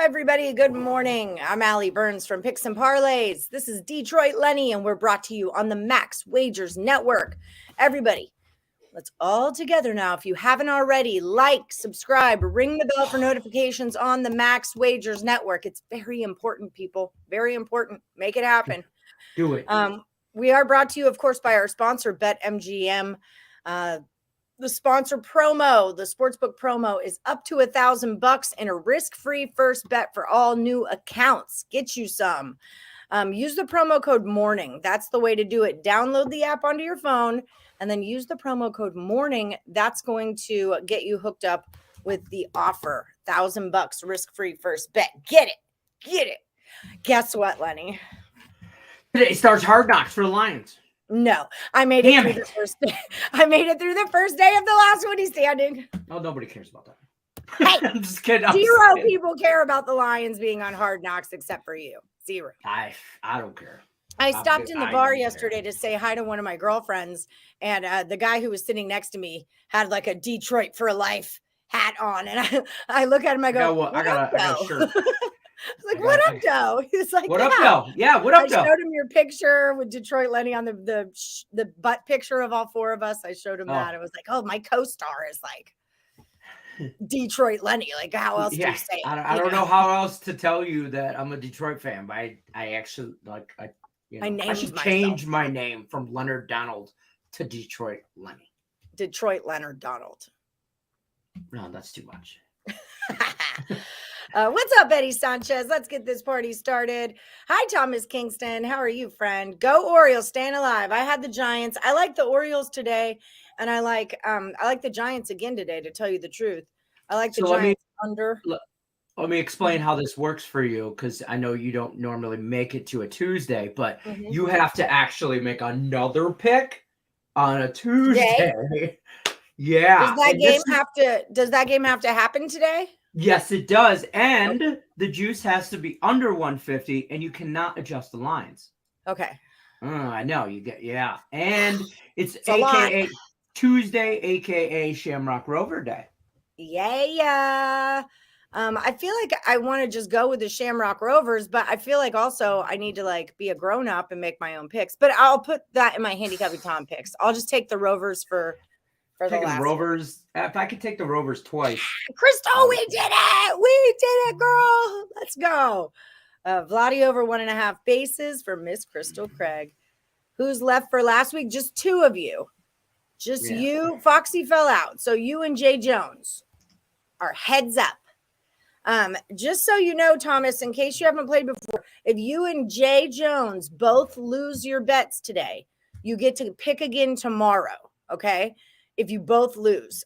Hi, everybody? Good morning. I'm Allie Burns from Picks and Parlays. This is Detroit Lenny, and we're brought to you on the Max Wagers Network. Everybody, let's all together now. If you haven't already, like, subscribe, ring the bell for notifications on the Max Wagers Network. It's very important, people. Very important. Make it happen. Do it. We are brought to you, of course, by our sponsor, BetMGM. The sponsor promo, the sportsbook promo, is up to $1,000 and a risk-free first bet for all new accounts. Get you some. Use the promo code MORNING. That's the way to do it. Download the app onto your phone and then use the promo code MORNING. That's going to get you hooked up with the offer. $1,000 risk-free first bet. Get it. Get it. Guess what, Lenny? Today starts Hard Knocks for the Lions. No, I made it through the first day. I made it through the first day of the last Woodies standing. Oh, nobody cares about that. Hey, I'm just kidding. Zero people care about the Lions being on Hard Knocks except for you. Zero. I don't care. I stopped in the bar yesterday to say hi to one of my girlfriends, and the guy who was sitting next to me had like a Detroit for life hat on, and I look at him, I go, I got a shirt. I was like, what up, Doe? He was like, what up, Doe? Yeah, what up, Doe? I showed him your picture with Detroit Lenny on the butt picture of all four of us. I showed him that. It was like, oh, my co-star is like Detroit Lenny. Like, how else do you say it? I don't know how else to tell you that I'm a Detroit fan, but I actually like I should change my name from Leonard Donald to Detroit Lenny. Detroit Leonard Donald. No, that's too much. What's up, Eddie Sanchez? Let's get this party started. Hi, Thomas Kingston. How are you, friend? Go Orioles, staying alive. I had the Giants. I like the Orioles today, and I like the Giants again today, to tell you the truth. I like the Giants under. Let me explain how this works for you, because I know you don't normally make it to a Tuesday, but you have to actually make another pick on a Tuesday. Yeah. Does that game have to happen today? Yes, it does. And the juice has to be under 150, and you cannot adjust the lines. Okay. I know. And it's AKA Tuesday, AKA Shamrock Rover Day. Yeah. I feel like I want to just go with the Shamrock Rovers, but I feel like also I need to like be a grown up and make my own picks. But I'll put that in my Handicapping Tom picks. I'll just take the Rovers for the last Rovers. If I could take the Rovers twice. Crystal, we did it. We did it, girl. Let's go. Vladdy over 1.5 bases for Miss Crystal Craig. Who's left for last week? Just two of you. Just you. Foxy fell out. So you and Jay Jones are heads up. Just so you know, Thomas, in case you haven't played before, if you and Jay Jones both lose your bets today, you get to pick again tomorrow. Okay. If you both lose,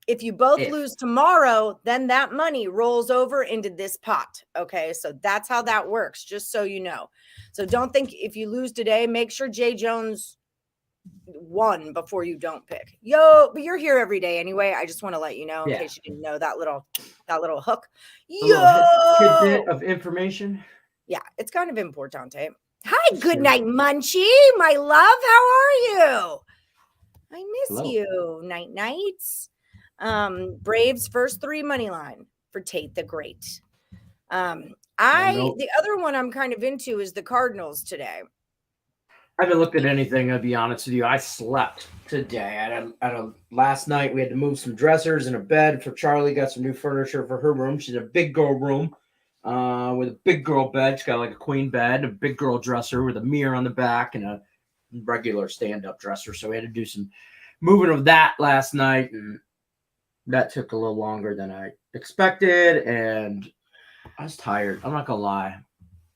lose tomorrow, then that money rolls over into this pot. Okay. So that's how that works. Just so you know. So don't think if you lose today, make sure Jay Jones won before you don't pick. But you're here every day anyway. I just want to let you know in case you didn't know that little hook. Tidbit of information. Yeah, it's kind of importante. Hi, good night, Munchie, my love. How are you? I miss you. Night nights. Braves first 3 money line for Tate the Great. The other one I'm kind of into is the Cardinals today. I haven't looked at anything, I'll be honest with you. I slept today. Last night we had to move some dressers and a bed for Charlie. Got some new furniture for her room. She's in a big girl room with a big girl bed. She's got like a queen bed, a big girl dresser with a mirror on the back, and a regular stand-up dresser. So we had to do some moving of that last night, and that took a little longer than I expected, and I was tired. I'm not gonna lie.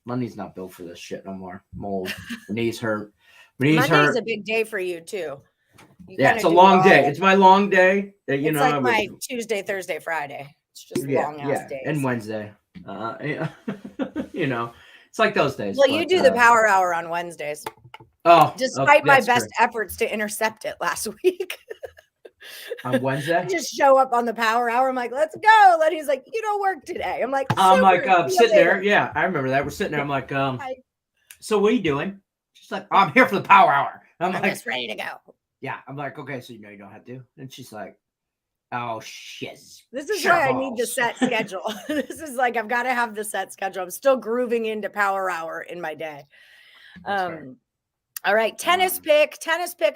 Lenny's not built for this shit no more. Mold. My knees hurt. Monday's a big day for you too. It's a long day. It's my long day. It's like my Tuesday, Thursday, Friday. It's just long ass days. And Wednesday. It's like those days. Well, you do the power hour on Wednesdays. Oh, despite my best efforts to intercept it last week. On Wednesday? I just show up on the power hour. I'm like, let's go. Lenny's like, you don't work today. I'm like, sitting there. Yeah, I remember that. We're sitting there. I'm like, so what are you doing? She's like, I'm here for the power hour. I'm like, just ready to go. Yeah. I'm like, okay, so you know you don't have to. And she's like, Oh, shit. This is why I need the set schedule. This is like, I've got to have the set schedule. I'm still grooving into power hour in my day. All right. Tennis pick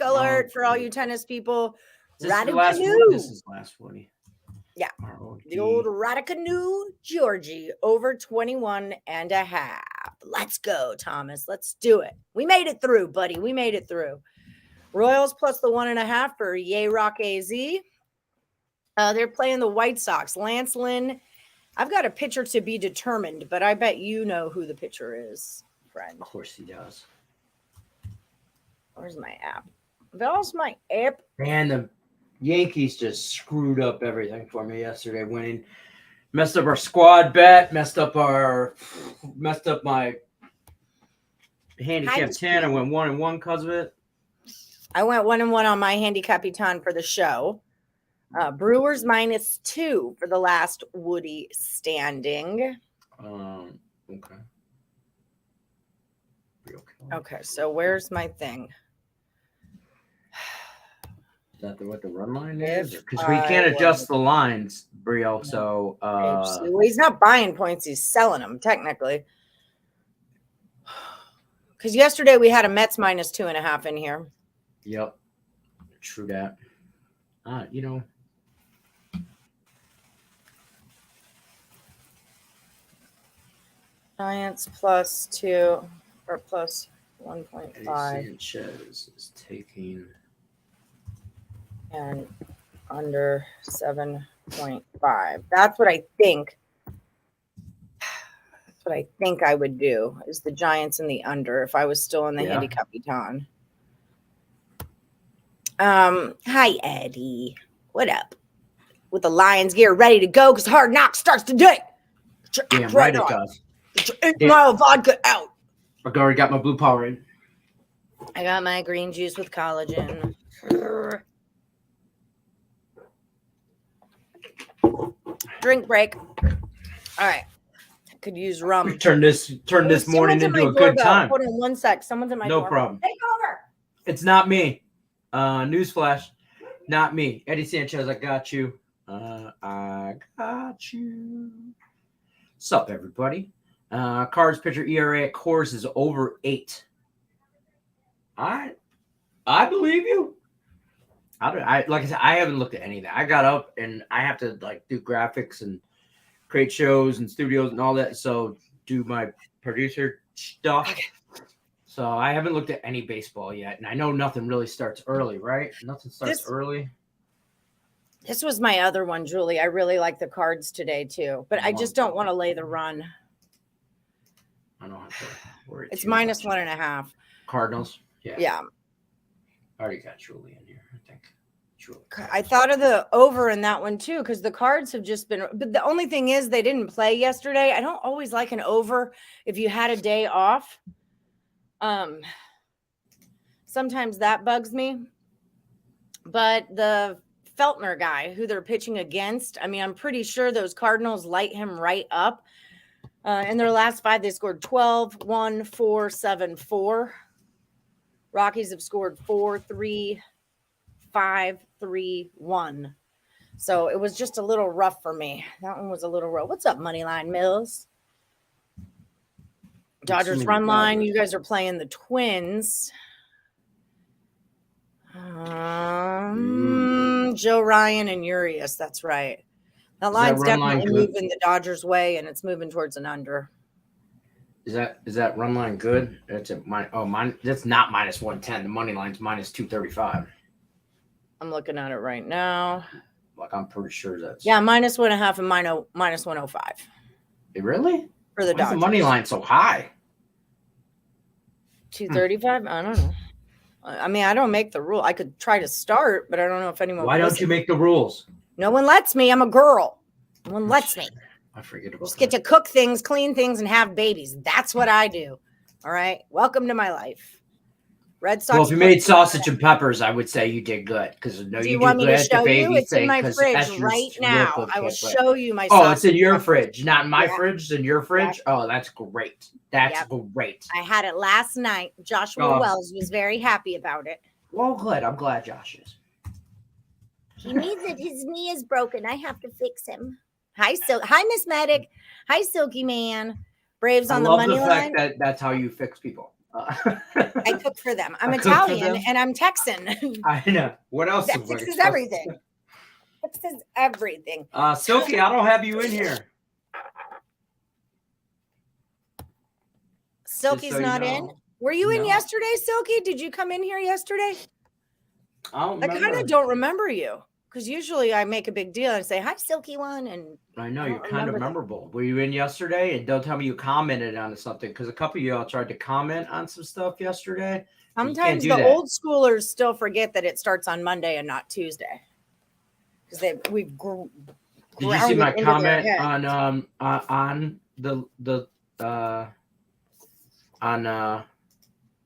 alert for all you tennis people. This is last Woody. Yeah. The old Raducanu Georgie over 21.5. Let's go, Thomas. Let's do it. We made it through, buddy. We made it through. Royals plus the 1.5 for Yay Rock AZ. They're playing the White Sox. Lance Lynn. I've got a pitcher to be determined, but I bet you know who the pitcher is, friend. Of course he does. Where's my app? There's my app. And the Yankees just screwed up everything for me yesterday, winning. Messed up our squad bet, messed up my handicap 10. I went 1-1 because of it. I went 1-1 on my Handicapping for the show. Brewers -2 for the last Woody standing. Okay. Okay, so where's my thing? Is that what the run line is? Because we can't adjust the lines, Brio. So well, he's not buying points; he's selling them technically. Because yesterday we had a Mets -2.5 in here. Yep, true that. Giants +2 or +1.5. Sanchez is taking and under 7.5. That's what I think. That's what I think I would do is the Giants in the under if I was still in the Handicapping. Hi Eddie. What up? With the Lions gear ready to go because Hard Knock starts today. Damn right it does. Get your 8 Mile vodka out. I already got my blue Powerade. I got my green juice with collagen. Drink break. All right. I could use rum. Turn this morning into a good time. Hold on 1 sec. Someone's in my door. No problem. Take over. It's not me. Newsflash. Not me. Eddie Sanchez, I got you. I got you. Sup, everybody? Cards pitcher ERA at Coors is over 8. I believe you. Like I said, I haven't looked at anything. I got up and I have to do graphics and create shows and studios and all that. So do my producer stuff. Okay. So I haven't looked at any baseball yet, and I know nothing really starts early, right? Nothing starts early. This was my other one, Julie. I really like the Cards today too, but I just don't want to lay the run. I don't have to worry. It's -1.5. Cardinals. Yeah. I already got Julie in here, I think. I thought of the over in that one too, because the Cards have just been. But the only thing is, they didn't play yesterday. I don't always like an over if you had a day off. Sometimes that bugs me. But the Feltner guy who they're pitching against, I mean, I'm pretty sure those Cardinals light him right up. In their last 5, they scored 12, 1, 4, 7, 4. Rockies have scored 4, 3, 5, 3, 1. So it was just a little rough for me. That one was a little rough. What's up, Moneyline Mills? Dodgers run line. You guys are playing the Twins. Joe Ryan and Urias. That's right. That line's definitely moving the Dodgers' way, and it's moving towards an under. Is that run line good? That's mine. That's not -110. The money line's -235. I'm looking at it right now. I'm pretty sure that's -1.5 and -105. Really? For the Dodgers. The money line so high? 235. I don't know. I mean, I don't make the rule. I could try to start, but I don't know if anyone. Why don't you make the rules? No one lets me. I'm a girl. No one lets me. I forget about Just get to cook things, clean things, and have babies. That's what I do. All right. Welcome to my life. Red Sox. Well, if you made sausage and peppers, I would say you did good because do you want me to show you? It's in my fridge right now. I will show you my. Oh, it's in your fridge, not in my fridge. It's in your fridge. Oh, that's great. That's great. I had it last night. Joshua Wells was very happy about it. Well, good. I'm glad Josh is. He needs it. His knee is broken. I have to fix him. Hi, Miss Medic. Hi, Silky Man. Braves on the money line. I love the fact that that's how you fix people. I cook for them. I'm Italian and I'm Texan. I know. What else? That fixes everything. Fixes everything. Silky, I don't have you in here. Silky's not in. Were you in yesterday, Silky? Did you come in here yesterday? I kind of don't remember you because usually I make a big deal and say, hi, Silky one. And I know you're kind of memorable. Were you in yesterday? And don't tell me you commented on something because a couple of y'all tried to comment on some stuff yesterday. Sometimes the old schoolers still forget that it starts on Monday and not Tuesday because we've Did you see my comment on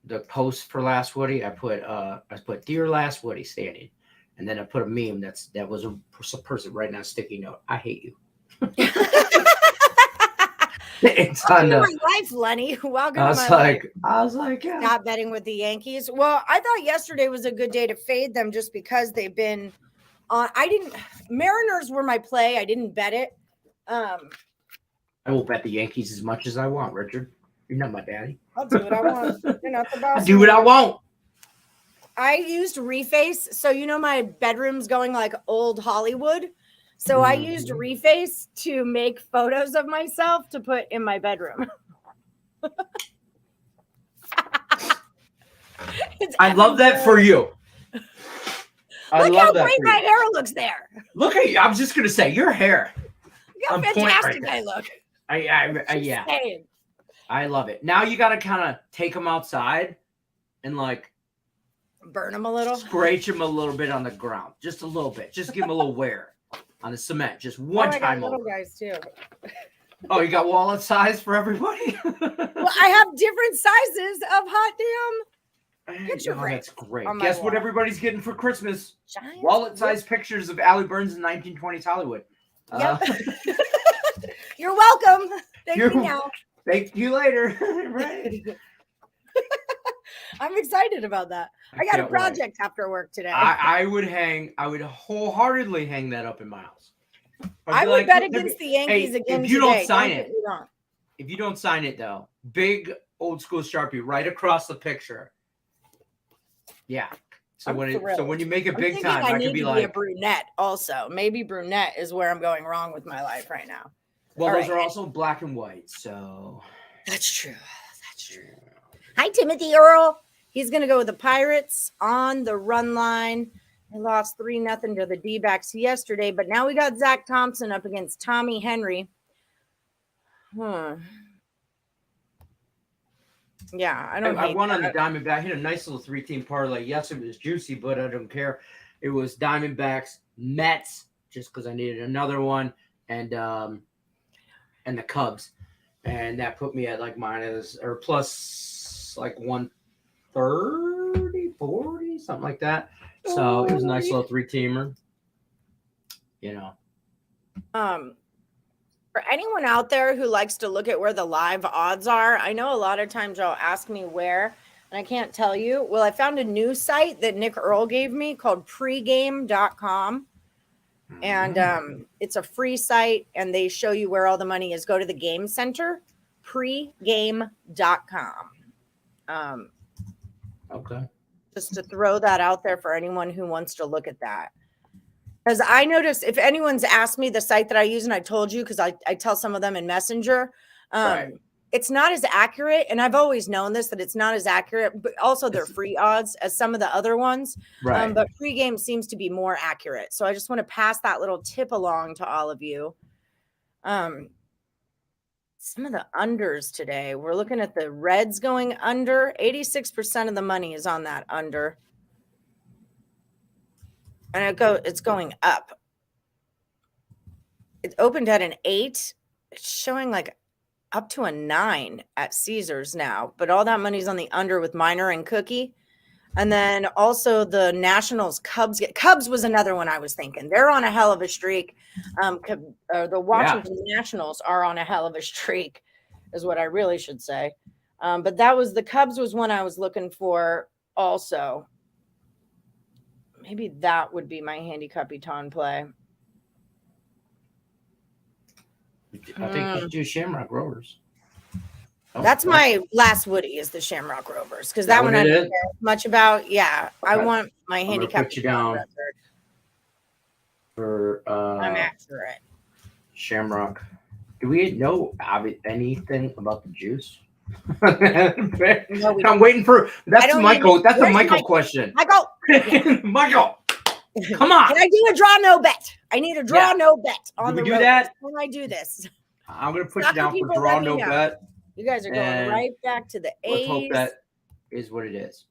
the post for last Woody? I put dear last Woody standing, and then I put a meme that was a person writing on a sticky note. I hate you. It's on my life, Lenny. Welcome. I was like, yeah. Not betting with the Yankees. Well, I thought yesterday was a good day to fade them just because they've been on. Mariners were my play. I didn't bet it. I will bet the Yankees as much as I want, Richard. You're not my daddy. I'll do what I want. You're not the boss. I do what I want. I used Reface. So, my bedroom's going like old Hollywood. So I used Reface to make photos of myself to put in my bedroom. I love that for you. Look how great my hair looks there. Look at you. I was just going to say, your hair. Look how fantastic I look. Yeah. I love it. Now you got to kind of take them outside and burn them a little. Scratch them a little bit on the ground. Just a little bit. Just give them a little wear on the cement. Just one time. I got little guys too. Oh, you got wallet size for everybody? Well, I have different sizes of hot damn picture frames. That's great. Guess what everybody's getting for Christmas? Giant wallet size pictures of Allie Burns in 1920s Hollywood. Yep. You're welcome. Thank you now. Thank you later. Right. I'm excited about that. I got a project after work today. I would wholeheartedly hang that up in my house. I would bet against the Yankees again if you today. Don't sign it. If you don't sign it though, big old school Sharpie right across the picture. Yeah. So when you make it big time, I could be like a brunette also. Maybe brunette is where I'm going wrong with my life right now. Well, those are also black and white, so that's true. That's true. Hi, Timothy Earl. He's going to go with the Pirates on the run line. They lost 3-0 to the D-backs yesterday, but now we got Zach Thompson up against Tommy Henry. Yeah, I won on the Diamondback. I hit a nice little 3-team parlay. Yes, it was juicy, but I don't care. It was Diamondbacks, Mets, just because I needed another one, and the Cubs, and that put me at minus or plus 130, 40, something like that. So it was a nice little 3-teamer. For anyone out there who likes to look at where the live odds are, I know a lot of times y'all ask me where, and I can't tell you. Well, I found a new site that Nick Earl gave me called pregame.com. And it's a free site, and they show you where all the money is. Go to the game center, pregame.com. Okay. Just to throw that out there for anyone who wants to look at that. Because I noticed if anyone's asked me the site that I use, and I told you because I tell some of them in Messenger, right. It's not as accurate. And I've always known this, that it's not as accurate, but also they're free odds as some of the other ones. Right. But pregame seems to be more accurate. So I just want to pass that little tip along to all of you. Some of the unders today, we're looking at the Reds going under. 86% of the money is on that under. And it's going up. It opened at an 8. It's showing up to a 9 at Caesars now, but all that money's on the under with Minor and Cookie. And then also the Nationals Cubs was another one I was thinking. They're on a hell of a streak. The Washington Nationals are on a hell of a streak is what I really should say. But the Cubs was one I was looking for also. Maybe that would be my Handy Capitan play. I think you should do Shamrock Rovers. That's my last Woody is the Shamrock Rovers because that one I don't care much about. Yeah, okay. I want my handicap. Put you down record. For I'm accurate. Shamrock. Do we know anything about the juice? No, I'm waiting for that's Michael. That's a Michael question. Michael, Michael, come on. Can I do a draw no bet? I need a draw no bet on the do that. When I do this, I'm gonna put you down for draw no bet. You guys are going right back to the A's. Let's hope that is what it is.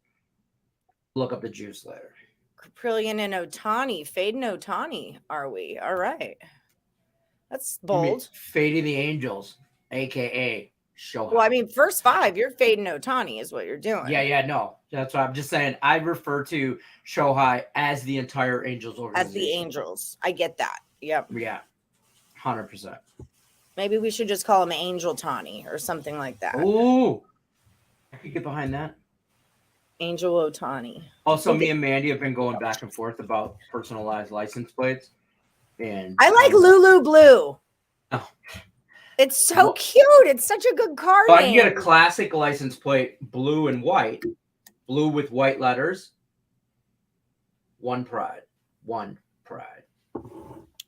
Look up the juice later. Caprillion and Ohtani, fading Ohtani. Are we all right? That's bold. Fading the Angels, aka Shohei. Well, I mean, first 5, you're fading Ohtani is what you're doing. Yeah, no. That's what I'm just saying. I refer to Shohei as the entire Angels organization. As the Angels. I get that. Yep. Yeah. 100%. Maybe we should just call him Angel Tani or something like that. Ooh. I could get behind that. Angel Ohtani. Also, me and Mandy have been going back and forth about personalized license plates. And I like Lulu Blue. Oh. It's so cute. It's such a good card name. I can get a classic license plate, blue and white. Blue with white letters. One pride.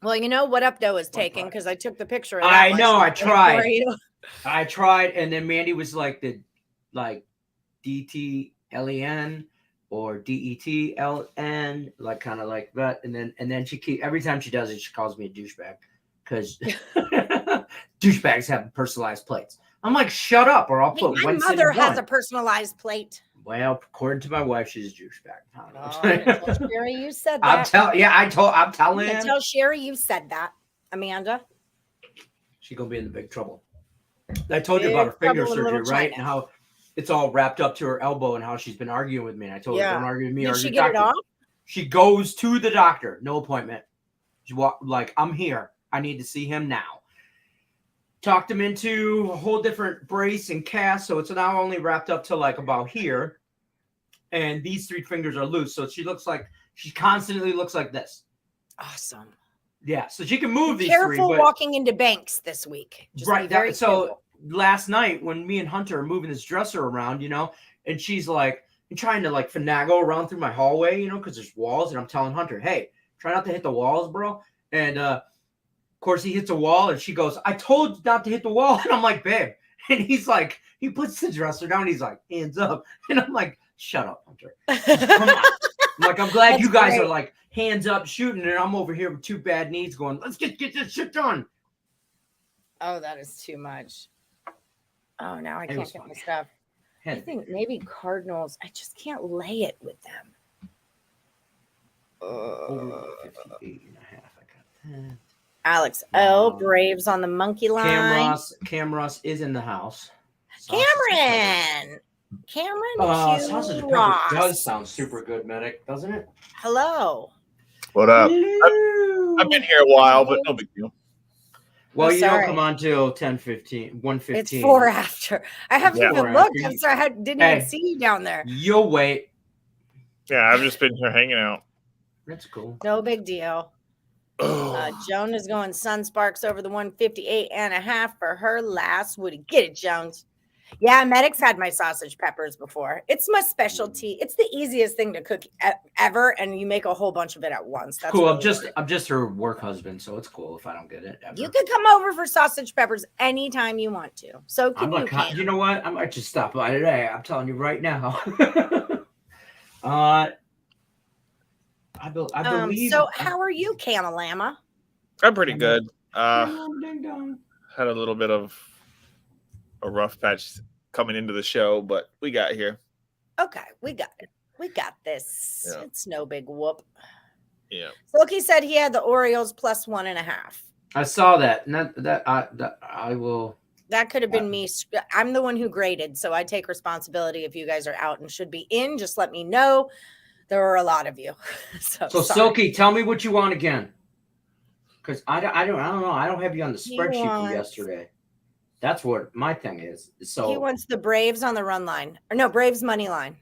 Well, you know what Up Doe is taking because I took the picture of that. I know. I tried. And then Mandy was like DTLEN or DETLN, like kind of like that. And then she every time she does it, she calls me a douchebag because douchebags have personalized plates. I'm like, shut up, or I'll put. My mother has a personalized plate. Well, according to my wife, she's a douchebag. Oh, tell Sherry you said that. I'm telling. Tell Sherry you said that, Amanda. She's gonna be in the big trouble. I told you about her finger surgery, right? And how it's all wrapped up to her elbow, and how she's been arguing with me. And I told her, "Don't argue with me." Did she get it off? She goes to the doctor, no appointment. She like, "I'm here. I need to see him now." Talked him into a whole different brace and cast, so it's now only wrapped up to like about here, and these 3 fingers are loose. So she constantly looks like this. Awesome. Yeah, so she can move these 3. Careful walking into banks this week. Just right. Last night when me and Hunter are moving this dresser around, and she's like trying to like finagle around through my hallway, because there's walls, and I'm telling Hunter, "Hey, try not to hit the walls, bro." And of course, he hits a wall, and she goes, "I told you not to hit the wall." And I'm like, "Babe." And he's like, he puts the dresser down. He's like, "Hands up." And I'm like, "Shut up, Hunter. Come on." I'm like, "I'm glad you guys are like hands up shooting." And I'm over here with 2 bad knees going, "Let's get this shit done." Oh, that is too much. Oh, now I can't get my stuff. I think maybe Cardinals. I just can't lay it with them. 58.5. I got that. Alex L. Braves on the monkey line. Cam Ross is in the house. Cameron. Sausage pepper does sound super good, Medic, doesn't it? Hello. What up? I've been here a while, but no big deal. Well, you don't come on till 10:15, 1:15. It's 4 after. I haven't even looked. I didn't even see you down there. You'll wait. Yeah, I've just been here hanging out. That's cool. No big deal. Joan is going Sun Sparks over the 158.5 for her last Woody. Get it, Jones. Yeah, Medic's had my sausage peppers before. It's my specialty. It's the easiest thing to cook ever, and you make a whole bunch of it at once. That's cool. I'm just her work husband, so it's cool if I don't get it ever. You can come over for sausage peppers anytime you want to. So can you? You know what? I might just stop by today. I'm telling you right now. I believe. So how are you, Camalama? I'm pretty good. Had a little bit of a rough patch coming into the show, but we got here. Okay, we got it. We got this. Yeah. It's no big whoop. Yeah. Silky said he had the Orioles plus 1.5. I saw that. I will. That could have been me. I'm the one who graded, so I take responsibility. If you guys are out and should be in, just let me know. There are a lot of you. So Silky, tell me what you want again. Because I don't know. I don't have you on the spreadsheet from yesterday. That's what my thing is. So he wants the Braves on the run line. Or no, Braves money line.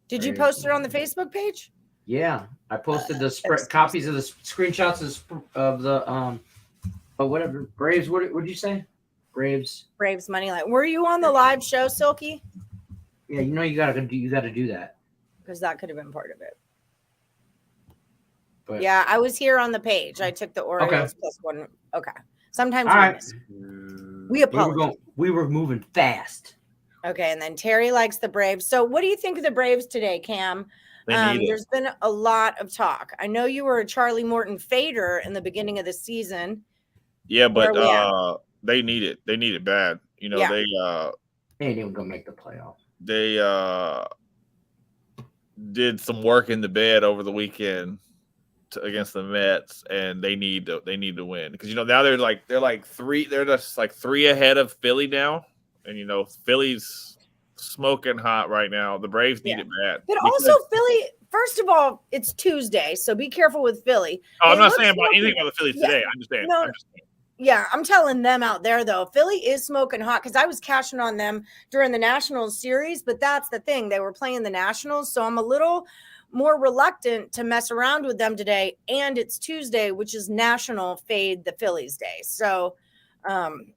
Did you post it on the Facebook page? Yeah, I posted the exclusive. copies of the screenshots of the whatever Braves. What would you say? Braves money line. Were you on the live show, Silky? Yeah, you gotta do that. Because that could have been part of it. But yeah, I was here on the page. I took the Orioles +1. Okay. Sometimes all we right. miss. We apologize. We were moving fast. Okay, and then Terry likes the Braves. So what do you think of the Braves today, Cam? There's been a lot of talk. I know you were a Charlie Morton fader in the beginning of the season. Yeah, but they need it. They need it bad. You know, they ain't even gonna make the playoff. They did some work in the bed over the weekend against the Mets, and they need to win because now they're just like 3 ahead of Philly now, and Philly's smoking hot right now. The Braves need it bad. But also Philly, first of all, it's Tuesday, so be careful with Philly. Oh, I'm not saying anything about the Phillies today. I'm just saying. Yeah, I'm telling them out there, though. Philly is smoking hot because I was cashing on them during the Nationals series, but that's the thing. They were playing the Nationals, so I'm a little more reluctant to mess around with them today. And it's Tuesday, which is National Fade the Phillies Day. So I'm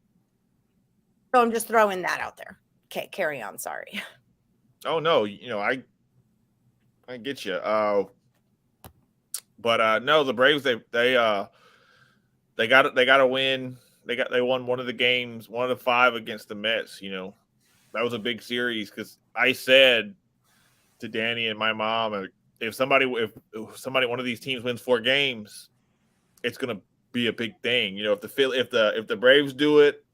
just throwing that out there. Okay, carry on. Sorry. Oh, no. I get you. But no, the Braves, they got to win. They won one of the games, 1 of the 5 against the Mets. That was a big series because I said to Danny and my mom, if one of these teams wins 4 games, it's going to be a big thing. If the Braves do it,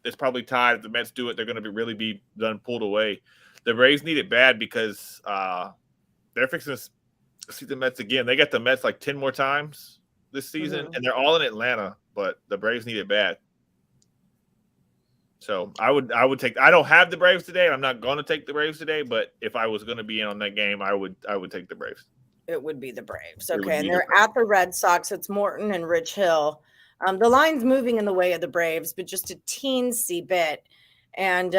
it's probably tied. If the Mets do it, they're going to really be done pulled away. The Braves need it bad because they're fixing to see the Mets again. They got the Mets like 10 more times this season, and they're all in Atlanta, but the Braves need it bad. So I would take. I don't have the Braves today, and I'm not going to take the Braves today. But if I was going to be in on that game, I would take the Braves. It would be the Braves. Okay, and they're at the Red Sox. It's Morton and Rich Hill. The line's moving in the way of the Braves, but just a teensy bit, and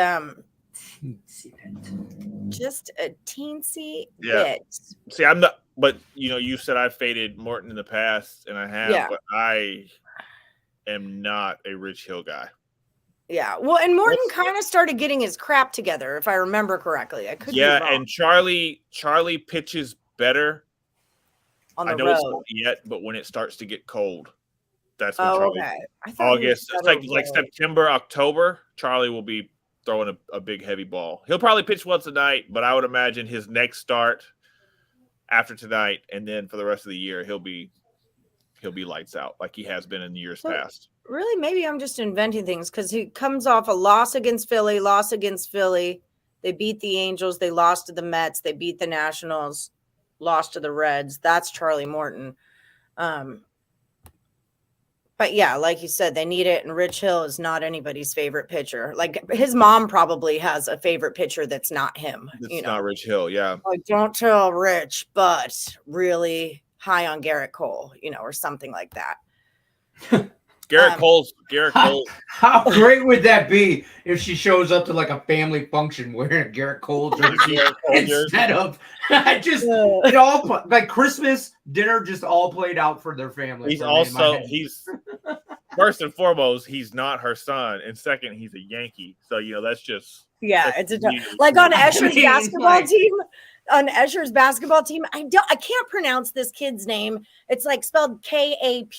just a teensy bit. See, I'm not. But you said I faded Morton in the past, and I have, but I am not a Rich Hill guy. Yeah, well, and Morton kind of started getting his crap together, if I remember correctly. I could be wrong. And Charlie pitches better on the road. It's not yet, but when it starts to get cold, that's when Charlie. Okay. August, it's like September, October. Charlie will be throwing a big heavy ball. He'll probably pitch once a night, but I would imagine his next start after tonight, and then for the rest of the year, he'll be lights out like he has been in the years past. Really, maybe I'm just inventing things because he comes off a loss against Philly. They beat the Angels. They lost to the Mets. They beat the Nationals. Lost to the Reds. That's Charlie Morton. But yeah, like you said, they need it. And Rich Hill is not anybody's favorite pitcher. Like his mom probably has a favorite pitcher that's not him. It's not Rich Hill. Yeah. Like, don't tell Rich, but really high on Garrett Cole, or something like that. Garrett Cole. How great would that be if she shows up to like a family function wearing a Garrett Cole jersey instead of it all like Christmas dinner just all played out for their family. He's first and foremost, he's not her son, and second, he's a Yankee. So that's just it's like on Escher's basketball team. On Escher's basketball team, I can't pronounce this kid's name. It's like spelled Kapeuch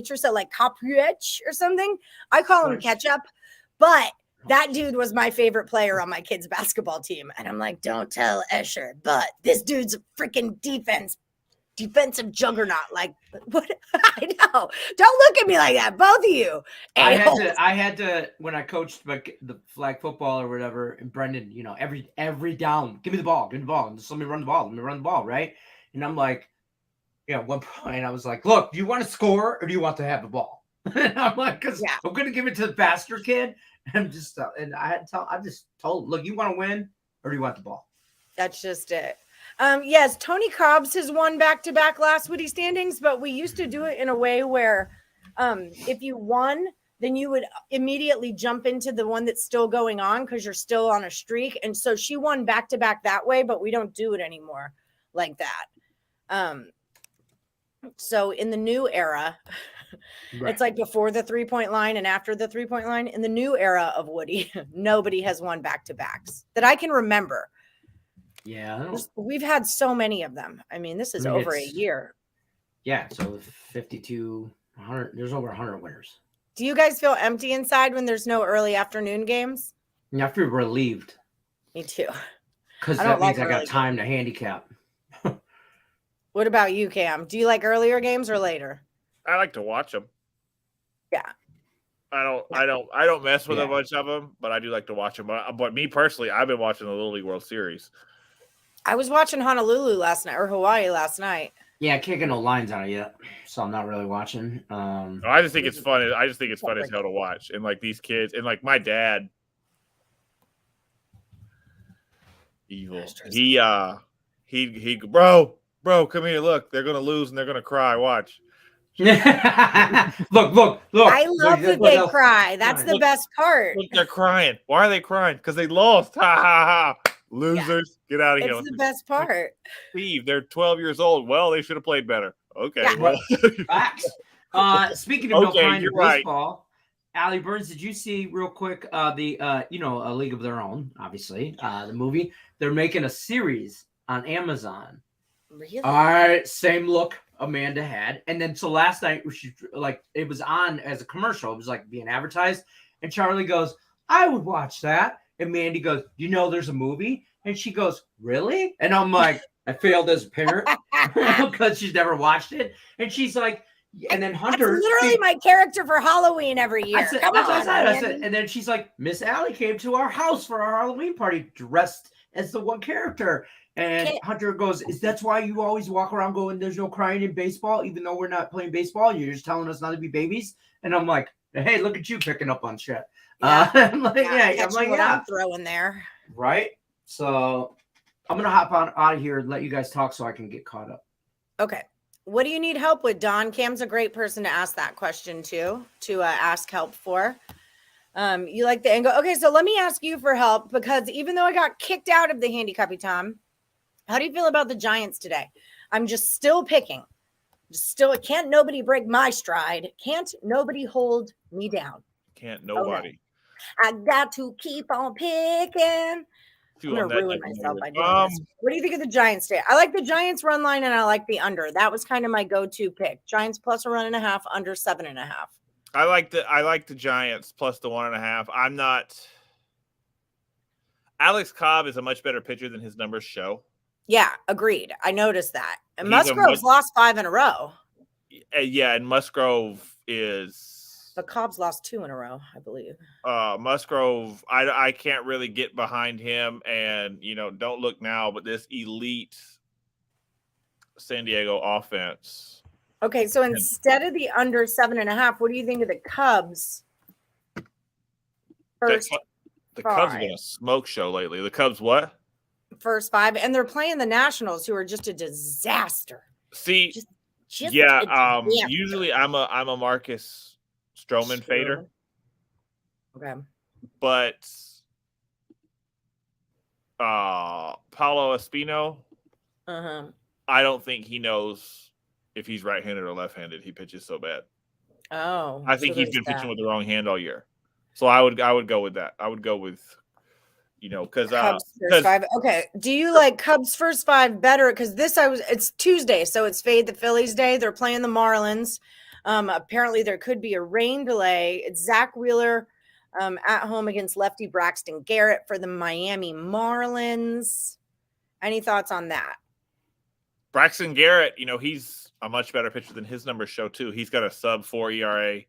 or so, like Capuch or something. I call him Ketchup, but that dude was my favorite player on my kids' basketball team. And I'm like, don't tell Escher, but this dude's a freaking defensive juggernaut. Like, what? I know. Don't look at me like that, both of you. I had to when I coached the flag football or whatever, and Brendan, every down, give me the ball, and just let me run the ball, right? And I'm like, one point I was like, look, do you want to score or do you want to have the ball? And I'm like, because I'm gonna give it to the faster kid. And I just told him, look, you want to win or do you want the ball? That's just it. Yes, Tony Cobbs has won back-to-back last Woody standings, but we used to do it in a way where if you won, then you would immediately jump into the one that's still going on because you're still on a streak. And so she won back-to-back that way, but we don't do it anymore like that. So in the new era, Right. it's like before the 3-point line and after the 3-point line. In the new era of Woody, nobody has won back-to-backs that I can remember. Yeah. We've had so many of them. I mean, this is over a year. Yeah. So 52, 100. There's over 100 winners. Do you guys feel empty inside when there's no early afternoon games? Yeah, I feel relieved. Me too. Because that means I got time to handicap. What about you, Cam? Do you like earlier games or later? I like to watch them. Yeah. I don't mess with a bunch of them, but I do like to watch them. But me personally, I've been watching the Little League World Series. I was watching Honolulu last night or Hawaii last night. Yeah, I can't get no lines on it yet, so I'm not really watching. I just think it's fun. I just think it's fun as hell to watch. And like these kids, and like my dad, evil. He bro, come here. Look, they're gonna lose and they're gonna cry. Watch. look. I love that they cry. That's the best part. Look, they're crying. Why are they crying? Because they lost. Ha ha ha. Losers, get out of here. It's the best part. Steve, they're 12 years old. Well, they should have played better. Okay. Yeah. Well. Speaking of no kind of right. baseball, Allie Burns, did you see real quick the A League of Their Own, obviously, the movie? They're making a series on Amazon. Really? All right, same look Amanda had. And then so last night it was on as a commercial. It was like being advertised. And Charlie goes, I would watch that. And Mandy goes, there's a movie? And she goes, really? And I'm like, I failed as a parent because she's never watched it. And she's like, and then Hunter. That's literally my character for Halloween every year. I said, and then she's like, Miss Allie came to our house for our Halloween party dressed as the one character. And Hunter goes, that's why you always walk around going, there's no crying in baseball, even though we're not playing baseball. You're just telling us not to be babies. And I'm like, hey, look at you picking up on shit. Yeah. I'm like, I'm throwing there. Right. So I'm going to hop out of here and let you guys talk so I can get caught up. Okay. What do you need help with, Don? Cam's a great person to ask that question to ask help for. You like the angle. Okay, so let me ask you for help because even though I got kicked out of the Handicapping Tom, how do you feel about the Giants today? I'm just still picking. Can't nobody break my stride. Can't nobody hold me down. Can't nobody. Okay. I got to keep on picking. I'm going to ruin myself by doing this. What do you think of the Giants today? I like the Giants run line and I like the under. That was kind of my go-to pick. Giants plus a 1.5, under 7.5. I like the Giants plus the 1.5. I'm not. Alex Cobb is a much better pitcher than his numbers show. Yeah, agreed. I noticed that. And Musgrove's lost 5 in a row. Yeah, and Musgrove is. But Cobb's lost 2 in a row, I believe. Musgrove, I can't really get behind him. And, don't look now, but this elite San Diego offense. Okay, so instead of the under 7.5, what do you think of the Cubs? The Cubs have been a smoke show lately. The Cubs what? First 5, and they're playing the Nationals, who are just a disaster. See, just usually I'm a Marcus Stroman fader. Okay. But Paulo Espino, I don't think he knows if he's right-handed or left-handed. He pitches so bad. Oh. I think he's been pitching with the wrong hand all year. So I would go with that. I would go with because Cubs first 5. Okay. Do you like Cubs first 5 better? Because it's Tuesday, so it's Fade the Phillies Day. They're playing the Marlins. Apparently there could be a rain delay. It's Zach Wheeler at home against lefty Braxton Garrett for the Miami Marlins. Any thoughts on that? Braxton Garrett, he's a much better pitcher than his numbers show too. He's got a sub-4 ERA,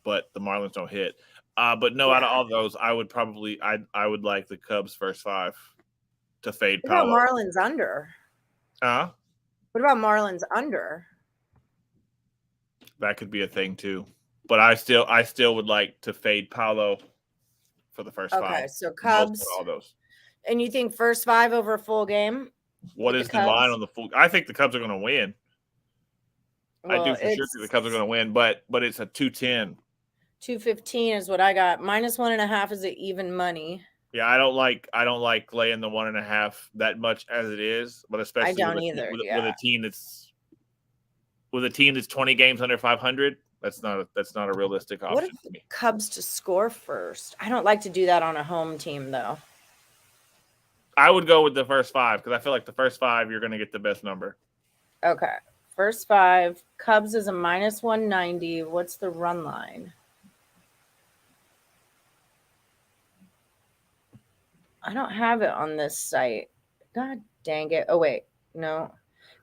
but the Marlins don't hit. But no, out of all those, I would like the Cubs first 5 to fade. What about Marlins under? What about Marlins under? That could be a thing too. But I still would like to fade Paulo for the first 5. Okay, so Cubs. All those. And you think first 5 over a full game? What is the line on the full? I think the Cubs are going to win. Well, I do for sure think the Cubs are going to win, but it's a 210. 215 is what I got. -1.5 is an even money. Yeah, I don't like laying the 1.5 that much as it is, but especially don't with either, with a team that's 20 games under 500. That's not a realistic option What if for the me. Cubs to score first? I don't like to do that on a home team, though. I would go with the first 5 because I feel like the first 5 you're going to get the best number. Okay. First 5. Cubs is a minus 190. What's the run line? I don't have it on this site. God dang it. Oh, wait. No.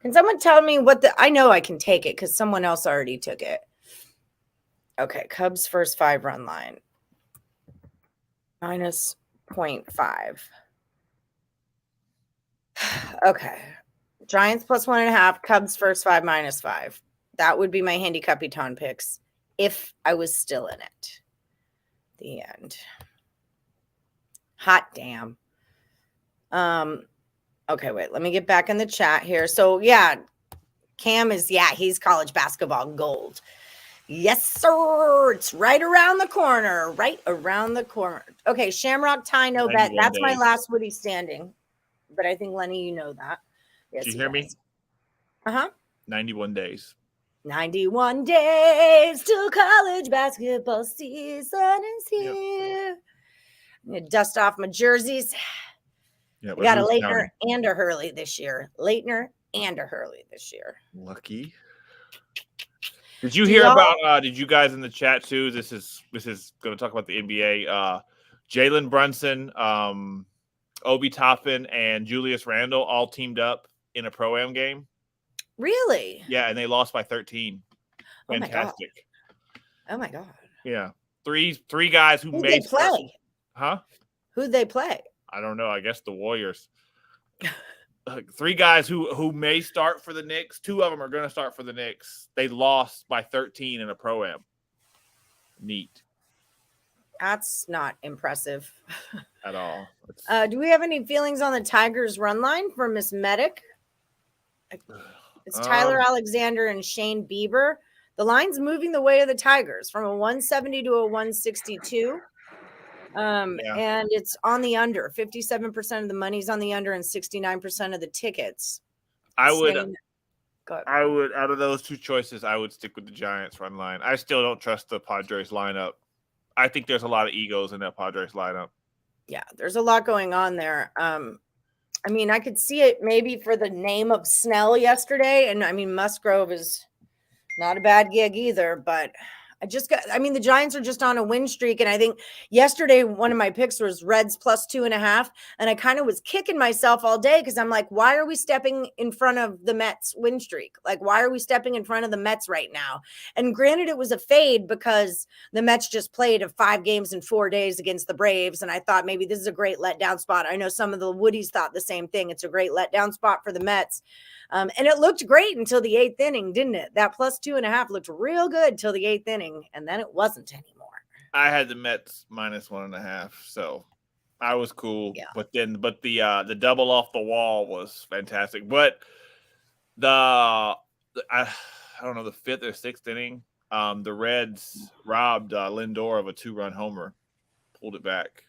Can someone tell me what I know I can take it because someone else already took it. Okay. Cubs first 5 run line. Minus 0.5. Okay. Giants plus 1.5. Cubs first 5 minus 5. That would be my Handicapper picks if I was still in it. The end. Hot damn. Okay, wait. Let me get back in the chat here. So yeah, Cam is he's college basketball gold. Yes, sir. It's right around the corner. Right around the corner. Okay, Shamrock tie no bet. That's my last Woody standing. But I think Lenny, you know that. Yes, Did you hear me? 91 days. 91 days till college basketball season is here. I'm gonna dust off my jerseys. Yeah, we got a Leitner and a Hurley this year. Leitner and a Hurley this year. Lucky. Did you hear about? Did you guys in the chat too? This is going to talk about the NBA. Jalen Brunson, Obi Toppin, and Julius Randle all teamed up in a pro-am game. Really? Yeah, and they lost by 13. Fantastic. Oh my god. Yeah, three guys who may play. Huh? Who'd they play? I don't know. I guess the Warriors. 3 guys who may start for the Knicks. 2 of them are going to start for the Knicks. They lost by 13 in a pro-am. Neat. That's not impressive at all. Do we have any feelings on the Tigers run line for Miss Medic? It's Tyler Alexander and Shane Bieber. The line's moving the way of the Tigers from a 170 to a 162. And it's on the under. 57% of the money's on the under and 69% of the tickets. I would out of those 2 choices, I would stick with the Giants run line. I still don't trust the Padres lineup. I think there's a lot of egos in that Padres lineup. Yeah, there's a lot going on there. I mean, I could see it maybe for the name of Snell yesterday. And I mean, Musgrove is not a bad gig either, but the Giants are just on a win streak. And I think yesterday, one of my picks was Reds plus 2.5. And I kind of was kicking myself all day because I'm like, why are we stepping in front of the Mets win streak? Like, why are we stepping in front of the Mets right now? And granted, it was a fade because the Mets just played 5 games in 4 days against the Braves. And I thought maybe this is a great letdown spot. I know some of the Woodies thought the same thing. It's a great letdown spot for the Mets. And it looked great until the 8th inning, didn't it? That plus 2.5 looked real good till the 8th inning, and then it wasn't anymore. I had the Mets minus 1.5, so I was cool. Yeah. But the double off the wall was fantastic. But I don't know, the 5th or 6th inning, the Reds robbed Lindor of a 2-run homer, pulled it back.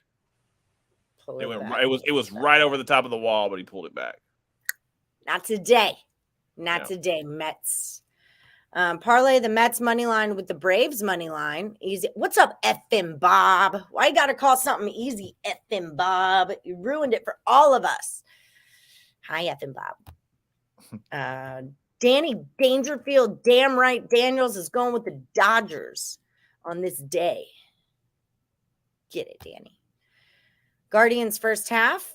It was right over the top of the wall, but he pulled it back. Not today. Not today, Mets. Parlay the Mets money line with the Braves money line. Easy. What's up, effing Bob? Why you got to call something easy, effing Bob? You ruined it for all of us. Hi, effing Bob. Danny Dangerfield, damn right, Daniels is going with the Dodgers on this day. Get it, Danny. Guardians first half.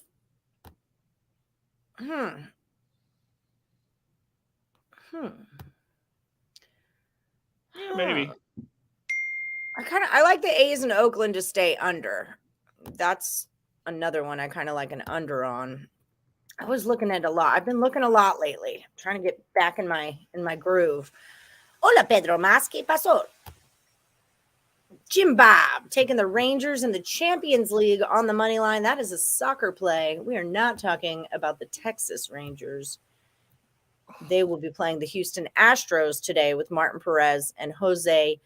Maybe. I like the A's in Oakland to stay under. That's another one I kind of like an under on. I was looking at a lot. I've been looking a lot lately. I'm trying to get back in my groove. Hola, Pedro Mas, ¿qué pasó? Jim Bob taking the Rangers in the Champions League on the money line. That is a soccer play. We are not talking about the Texas Rangers. They will be playing the Houston Astros today with Martin Perez and Jose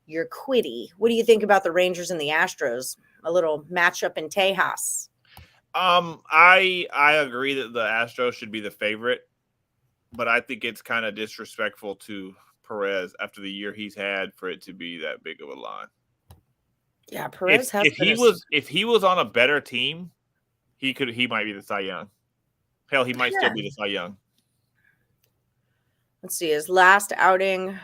Urquidy. What do you think about the Rangers and the Astros? A little matchup in Tejas. I agree that the Astros should be the favorite, but I think it's kind of disrespectful to Perez after the year he's had for it to be that big of a line. Yeah, Perez has if he was on a better team, he might be the Cy Young. Hell, he might still be the Cy Young. Let's see, his last outing,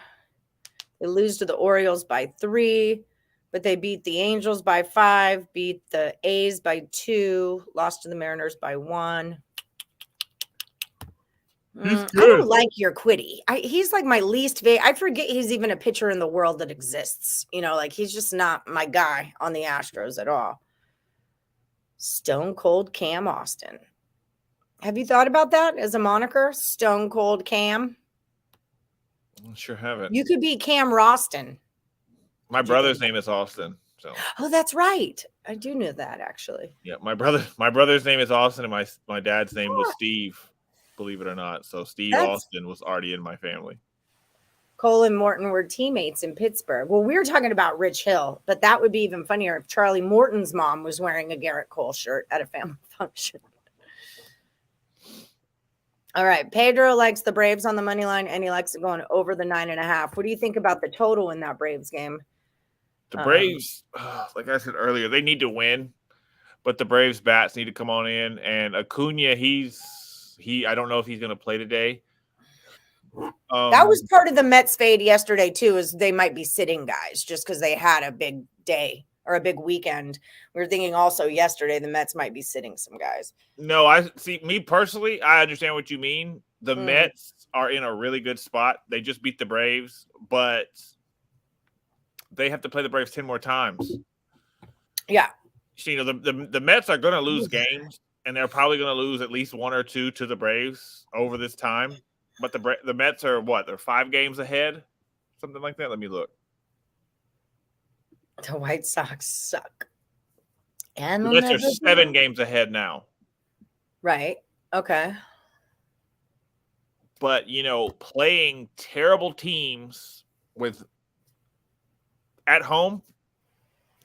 they lose to the Orioles by 3, but they beat the Angels by 5, beat the A's by 2, lost to the Mariners by 1. I don't like your Quiddy. He's like my least favorite. I forget he's even a pitcher in the world that exists. Like he's just not my guy on the Astros at all. Stone Cold Cam Austin. Have you thought about that as a moniker? Stone Cold Cam? I sure haven't. You could be Cam Roston. My brother's name is Austin. So. Oh, that's right. I do know that actually. Yeah, my brother's name is Austin, and my dad's name was Steve. Believe it or not. So Steve Austin was already in my family. Cole and Morton were teammates in Pittsburgh. Well, we were talking about Rich Hill, but that would be even funnier if Charlie Morton's mom was wearing a Garrett Cole shirt at a family function. All right. Pedro likes the Braves on the money line, and he likes it going over the 9.5. What do you think about the total in that Braves game? The Braves, like I said earlier, they need to win, but the Braves bats need to come on in. And Acuna, I don't know if he's going to play today. That was part of the Mets fade yesterday too, is they might be sitting guys just because they had a big day or a big weekend. We were thinking also yesterday the Mets might be sitting some guys. No, I see. Me personally, I understand what you mean. The Mets are in a really good spot. They just beat the Braves, but they have to play the Braves 10 more times. Yeah. The Mets are going to lose games. And they're probably going to lose at least 1 or 2 to the Braves over this time. But the Mets are what? They're 5 games ahead? Something like that? Let me look. The White Sox suck. And the Mets are 7 games ahead now. Right. Okay. But, playing terrible teams at home,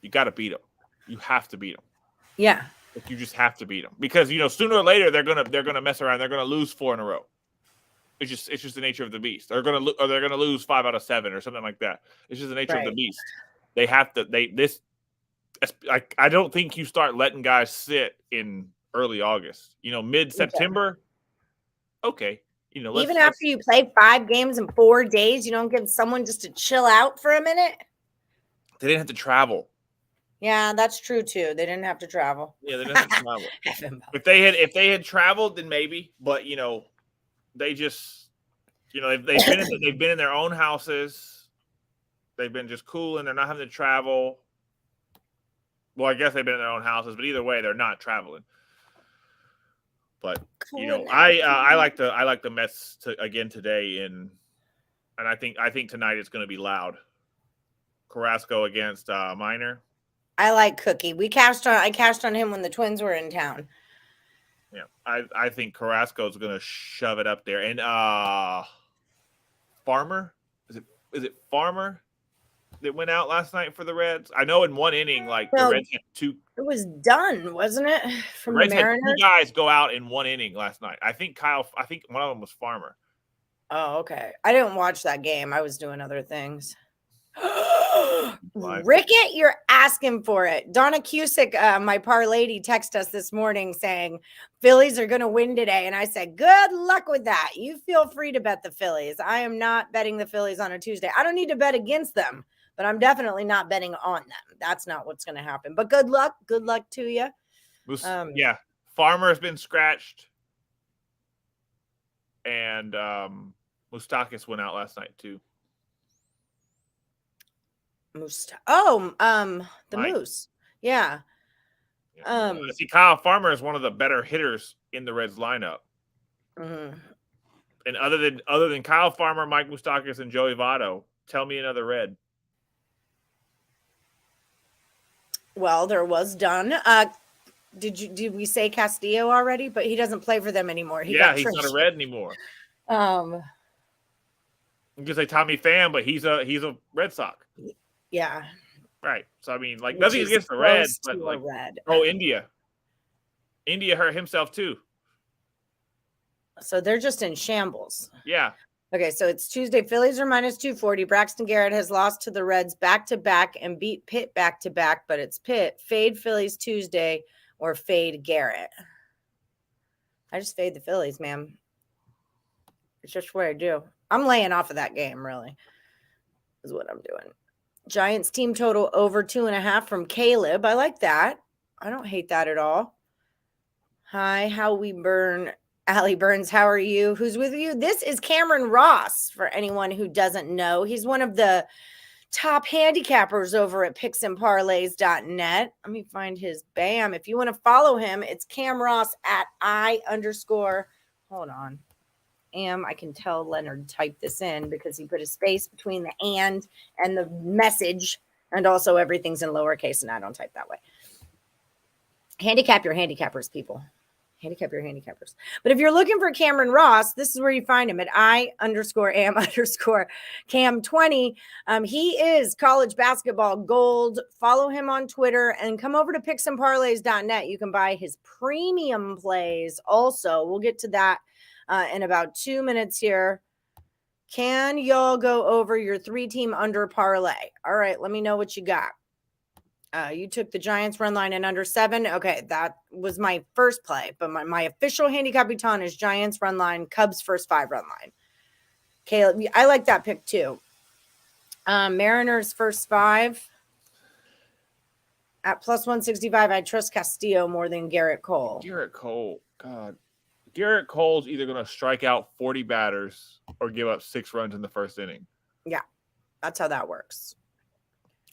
you got to beat them. You have to beat them. Yeah. You just have to beat them because sooner or later they're gonna mess around. They're gonna lose 4 in a row. It's just the nature of the beast. They're gonna lose 5 out of 7 or something like that. It's just the nature of the beast. They have to. I don't think you start letting guys sit in early August. Mid September. Okay. Even after you play 5 games in 4 days, you don't give someone just to chill out for a minute. They didn't have to travel. Yeah, that's true too. They didn't have to travel. Yeah, they didn't have to travel. If they had traveled, then maybe. But they just they've been in their own houses. They've been just cool, and they're not having to travel. Well, I guess they've been in their own houses, but either way, they're not traveling. But I like the Mets again today, and I think tonight it's going to be loud. Carrasco against Minor. I like Cookie. I cashed on him when the Twins were in town. Yeah, I think Carrasco is going to shove it up there. And Farmer, is it Farmer that went out last night for the Reds? I know in one inning, the Reds had 2. It was done, wasn't it? From the Reds the Mariners? had 2 guys go out in one inning last night. I think one of them was Farmer. Oh, okay. I didn't watch that game. I was doing other things. Rickett, you're asking for it. Donna Cusick, my parlay, texted us this morning saying Phillies are going to win today. And I said, good luck with that. You feel free to bet the Phillies. I am not betting the Phillies on a Tuesday. I don't need to bet against them, but I'm definitely not betting on them. That's not what's going to happen. But good luck. Good luck to you. Yeah. Farmer has been scratched. And Moustakas went out last night too. The Mike. Moose. Yeah. See, Kyle Farmer is one of the better hitters in the Reds lineup. Mm-hmm. And other than Kyle Farmer, Mike Moustakas, and Joey Votto, tell me another Red. Well, there was done. Did we say Castillo already? But he doesn't play for them anymore. He's not a Red anymore. You can say Tommy Pham, but he's a Red Sox. Yeah. Right. So I mean, nothing against the Reds, but India. India hurt himself too. So they're just in shambles. Yeah. Okay, so it's Tuesday. Phillies are minus 240. Braxton Garrett has lost to the Reds back-to-back and beat Pitt back-to-back, but it's Pitt. Fade Phillies Tuesday or fade Garrett. I just fade the Phillies, man. It's just what I do. I'm laying off of that game, really, is what I'm doing. Giants team total over 2.5 from Caleb. I like that. I don't hate that at all. Hi, how we burn. Allie Burns, how are you? Who's with you? This is Cameron Ross, for anyone who doesn't know. He's one of the top handicappers over at picksandparlays.net. Let me find his BAM. If you want to follow him, it's Cam Ross at hold on. I can tell Leonard typed this in because he put a space between the and the message, and also everything's in lowercase, and I don't type that way. Handicap your handicappers, people. Handicap your handicappers. But if you're looking for Cameron Ross, this is where you find him at I_am_Cam20. He is college basketball gold. Follow him on Twitter and come over to picksandparlays.net. You can buy his premium plays also. We'll get to that in about 2 minutes here. Can y'all go over your 3-team under parlay? All right, let me know what you got. You took the Giants run line and under 7. Okay, that was my first play, but my official Handicapping is Giants run line, Cubs first 5 run line. Caleb, I like that pick too. Mariners first 5 at plus 165. I trust Castillo more than Garrett Cole. Garrett Cole, God. Garrett Cole's either going to strike out 40 batters or give up 6 runs in the first inning. Yeah, that's how that works.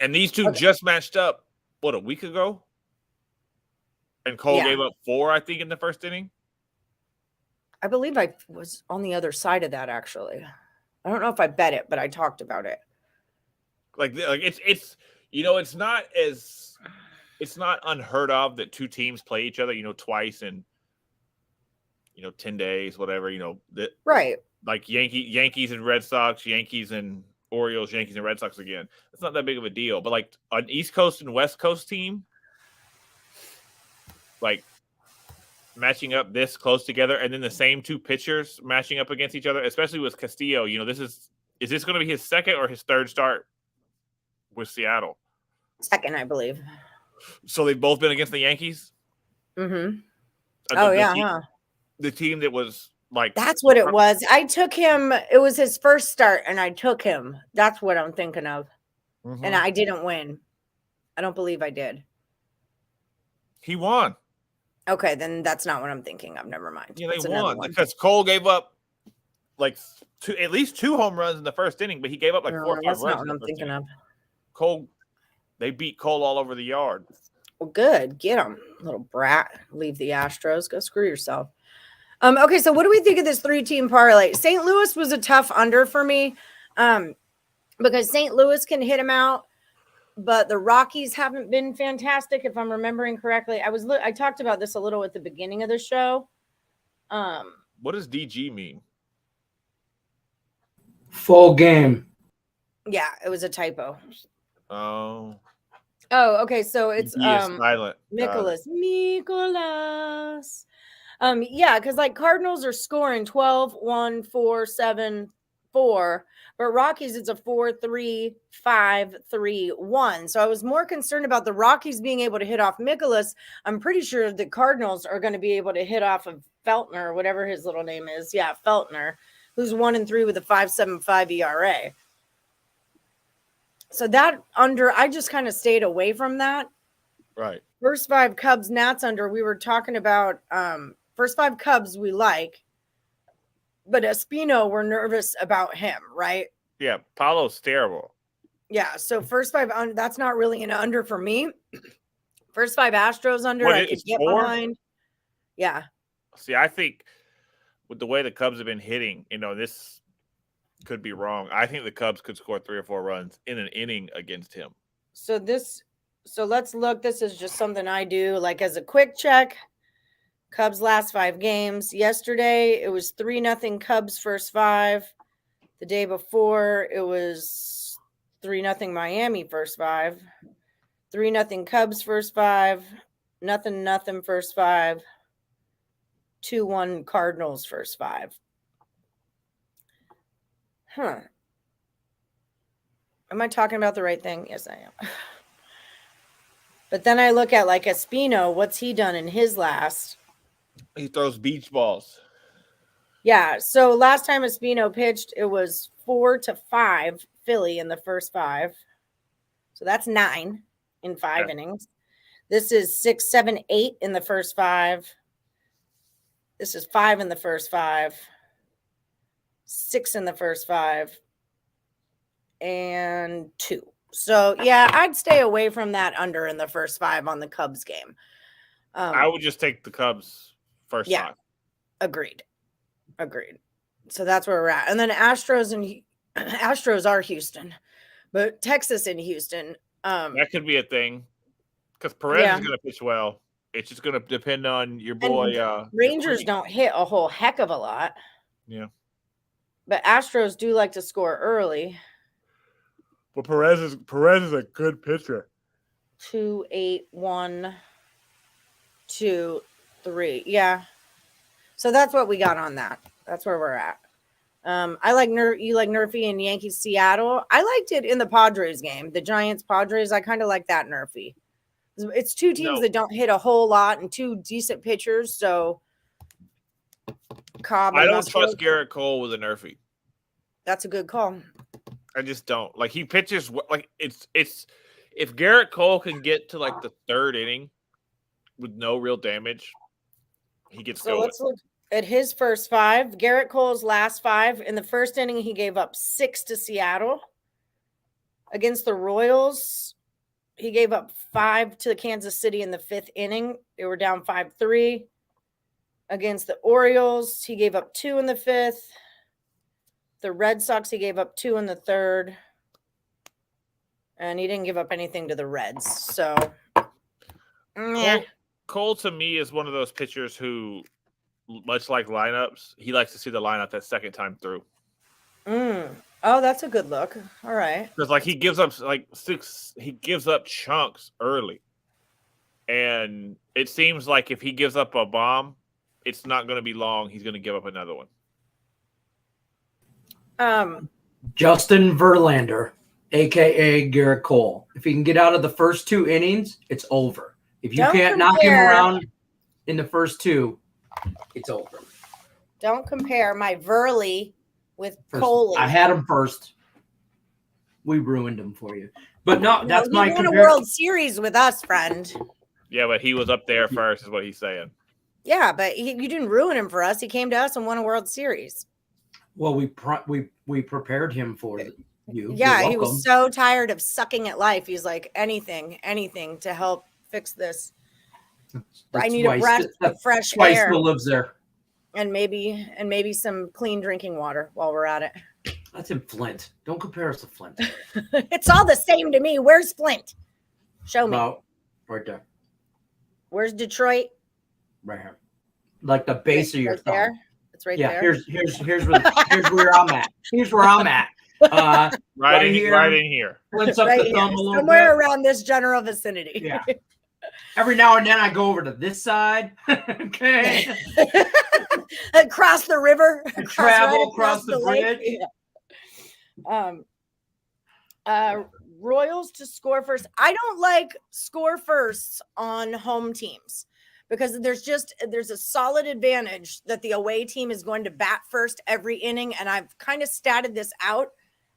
And these two just matched up, a week ago? And Cole gave up 4, I think, in the first inning? I believe I was on the other side of that, actually. I don't know if I bet it, but I talked about it. It's not unheard of that 2 teams play each other, twice in 10 days, whatever, right. Like Yankees and Red Sox, Yankees and Orioles, Yankees and Red Sox again. It's not that big of a deal. But like an East Coast and West Coast team, like matching up this close together, and then the same 2 pitchers matching up against each other, especially with Castillo, is this going to be his second or his third start with Seattle? Second, I believe. So they've both been against the Yankees? Mm-hmm. The team that was like, that's what it was. I took him. It was his first start, and I took him. That's what I'm thinking of. Mm-hmm. And I didn't win. I don't believe I did. He won. Okay, then that's not what I'm thinking of. Never mind. Yeah, they won because Cole gave up like at least 2 home runs in the first inning, but he gave up like 4 or 5 runs. That's not what I'm thinking of. They beat Cole all over the yard. Well, good. Get him, little brat. Leave the Astros. Go screw yourself. Okay, so what do we think of this 3-team parlay? St. Louis was a tough under for me because St. Louis can hit him out, but the Rockies haven't been fantastic, if I'm remembering correctly. I talked about this a little at the beginning of the show. What does DG mean? Full game. Yeah, it was a typo. Oh, okay, so it's silent. Nicholas. Yeah, because like Cardinals are scoring 12, 1, 4, 7, 4, but Rockies, it's a 4, 3, 5, 3, 1. So I was more concerned about the Rockies being able to hit off Nicholas. I'm pretty sure the Cardinals are going to be able to hit off of Feltner, whatever his little name is. Yeah, Feltner, who's 1-3 with a 5.75 ERA. So that under, I just kind of stayed away from that. Right. First 5 Cubs, Nats under. We were talking about first 5 Cubs we like, but Espino, we're nervous about him, right? Yeah, Paulo's terrible. Yeah, so first 5 under, that's not really an under for me. First 5 Astros under, I could get 4? Behind. Yeah. See, I think with the way the Cubs have been hitting, this could be wrong. I think the Cubs could score 3 or 4 runs in an inning against him. So let's look. This is just something I do like as a quick check. Cubs last 5 games. Yesterday, it was 3-0 Cubs first 5. The day before, it was 3-0 Miami first 5. 3-0 Cubs first 5. 0-0 first 5. 2-1 Cardinals first 5. Huh. Am I talking about the right thing? Yes, I am. But then I look at like Espino. What's he done in his last? He throws beach balls. Yeah. So last time Espino pitched, it was 4-5 Philly in the first 5. So that's 9 in 5 innings. This is 6, 7, 8 in the first 5. This is 5 in the first 5. 6 in the first 5. And 2. So, yeah, I'd stay away from that under in the first 5 on the Cubs game. I would just take the Cubs first 5. Agreed. So that's where we're at. And then Astros are Houston, but Texas and Houston. That could be a thing because Perez is going to pitch well. It's just going to depend on your boy. Rangers don't hit a whole heck of a lot. Yeah. But Astros do like to score early. But Perez is a good pitcher. 2, 8, 1, 2, 3. Yeah. So that's what we got on that. That's where we're at. I like you like Nerfy and Yankees Seattle. I liked it in the Padres game. The Giants Padres. I kind of like that Nerfy. It's 2 teams that don't hit a whole lot and 2 decent pitchers. So Cobb. I don't trust Garrett Cole with a Nerfy. That's a good call. I just don't. Like he pitches like it's if Garrett Cole can get to like the 3rd inning with no real damage, he gets going. Let's look at his first 5. Garrett Cole's last 5. In the first inning, he gave up 6 to Seattle. Against the Royals, he gave up 5 to Kansas City in the 5th inning. They were down 5-3. Against the Orioles, he gave up 2 in the 5th. The Red Sox, he gave up 2 in the 3rd. And he didn't give up anything to the Reds. So, Cole to me is one of those pitchers who, much like lineups, he likes to see the lineup that second time through. Oh, that's a good look. All right. Because like he gives up chunks early. And it seems like if he gives up a bomb, it's not going to be long. He's going to give up another one. Justin Verlander, a.k.a. Garrett Cole. If he can get out of the first 2 innings, it's over. If you can't knock him around in the first 2, it's over. Don't compare my Verley with Cole. I had him first. We ruined him for you. But no, that's my comparison. He won a World Series with us, friend. Yeah, but he was up there first is what he's saying. Yeah, but you didn't ruin him for us. He came to us and won a World Series. Well, we prepared him for you. Yeah, he was so tired of sucking at life. He's like, anything to help fix this. I need a breath of fresh air. Still lives there. And maybe some clean drinking water while we're at it. That's in Flint. Don't compare us to Flint. It's all the same to me. Where's Flint? Show me. Oh, right there. Where's Detroit? Right here. Like the base of your thumb. There. It's right there. Here's where I'm at. Here's where I'm at. Right in here. Flint's up the thumb a little somewhere bit. around this general vicinity. Yeah. Every now and then I go over to this side. Okay. Across the river. Travel across the bridge. Yeah. Royals to score first. I don't like score firsts on home teams because there's a solid advantage that the away team is going to bat first every inning. And I've kind of statted this out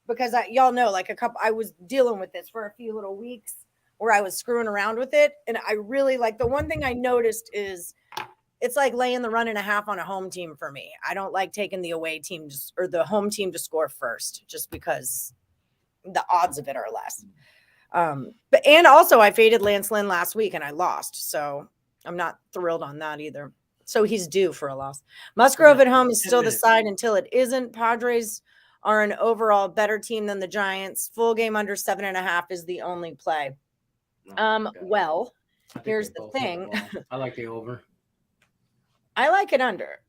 because y'all know, I was dealing with this for a few little weeks where I was screwing around with it. And I really the one thing I noticed is it's like laying the 1.5 on a home team for me. I don't like taking the away team or the home team to score first just because the odds of it are less. And also I faded Lance Lynn last week and I lost. So I'm not thrilled on that either. So he's due for a loss. Musgrove at home is still the side until it isn't. Padres are an overall better team than the Giants. Full game under 7.5 is the only play. Well, here's the thing. I like the over. I like it under.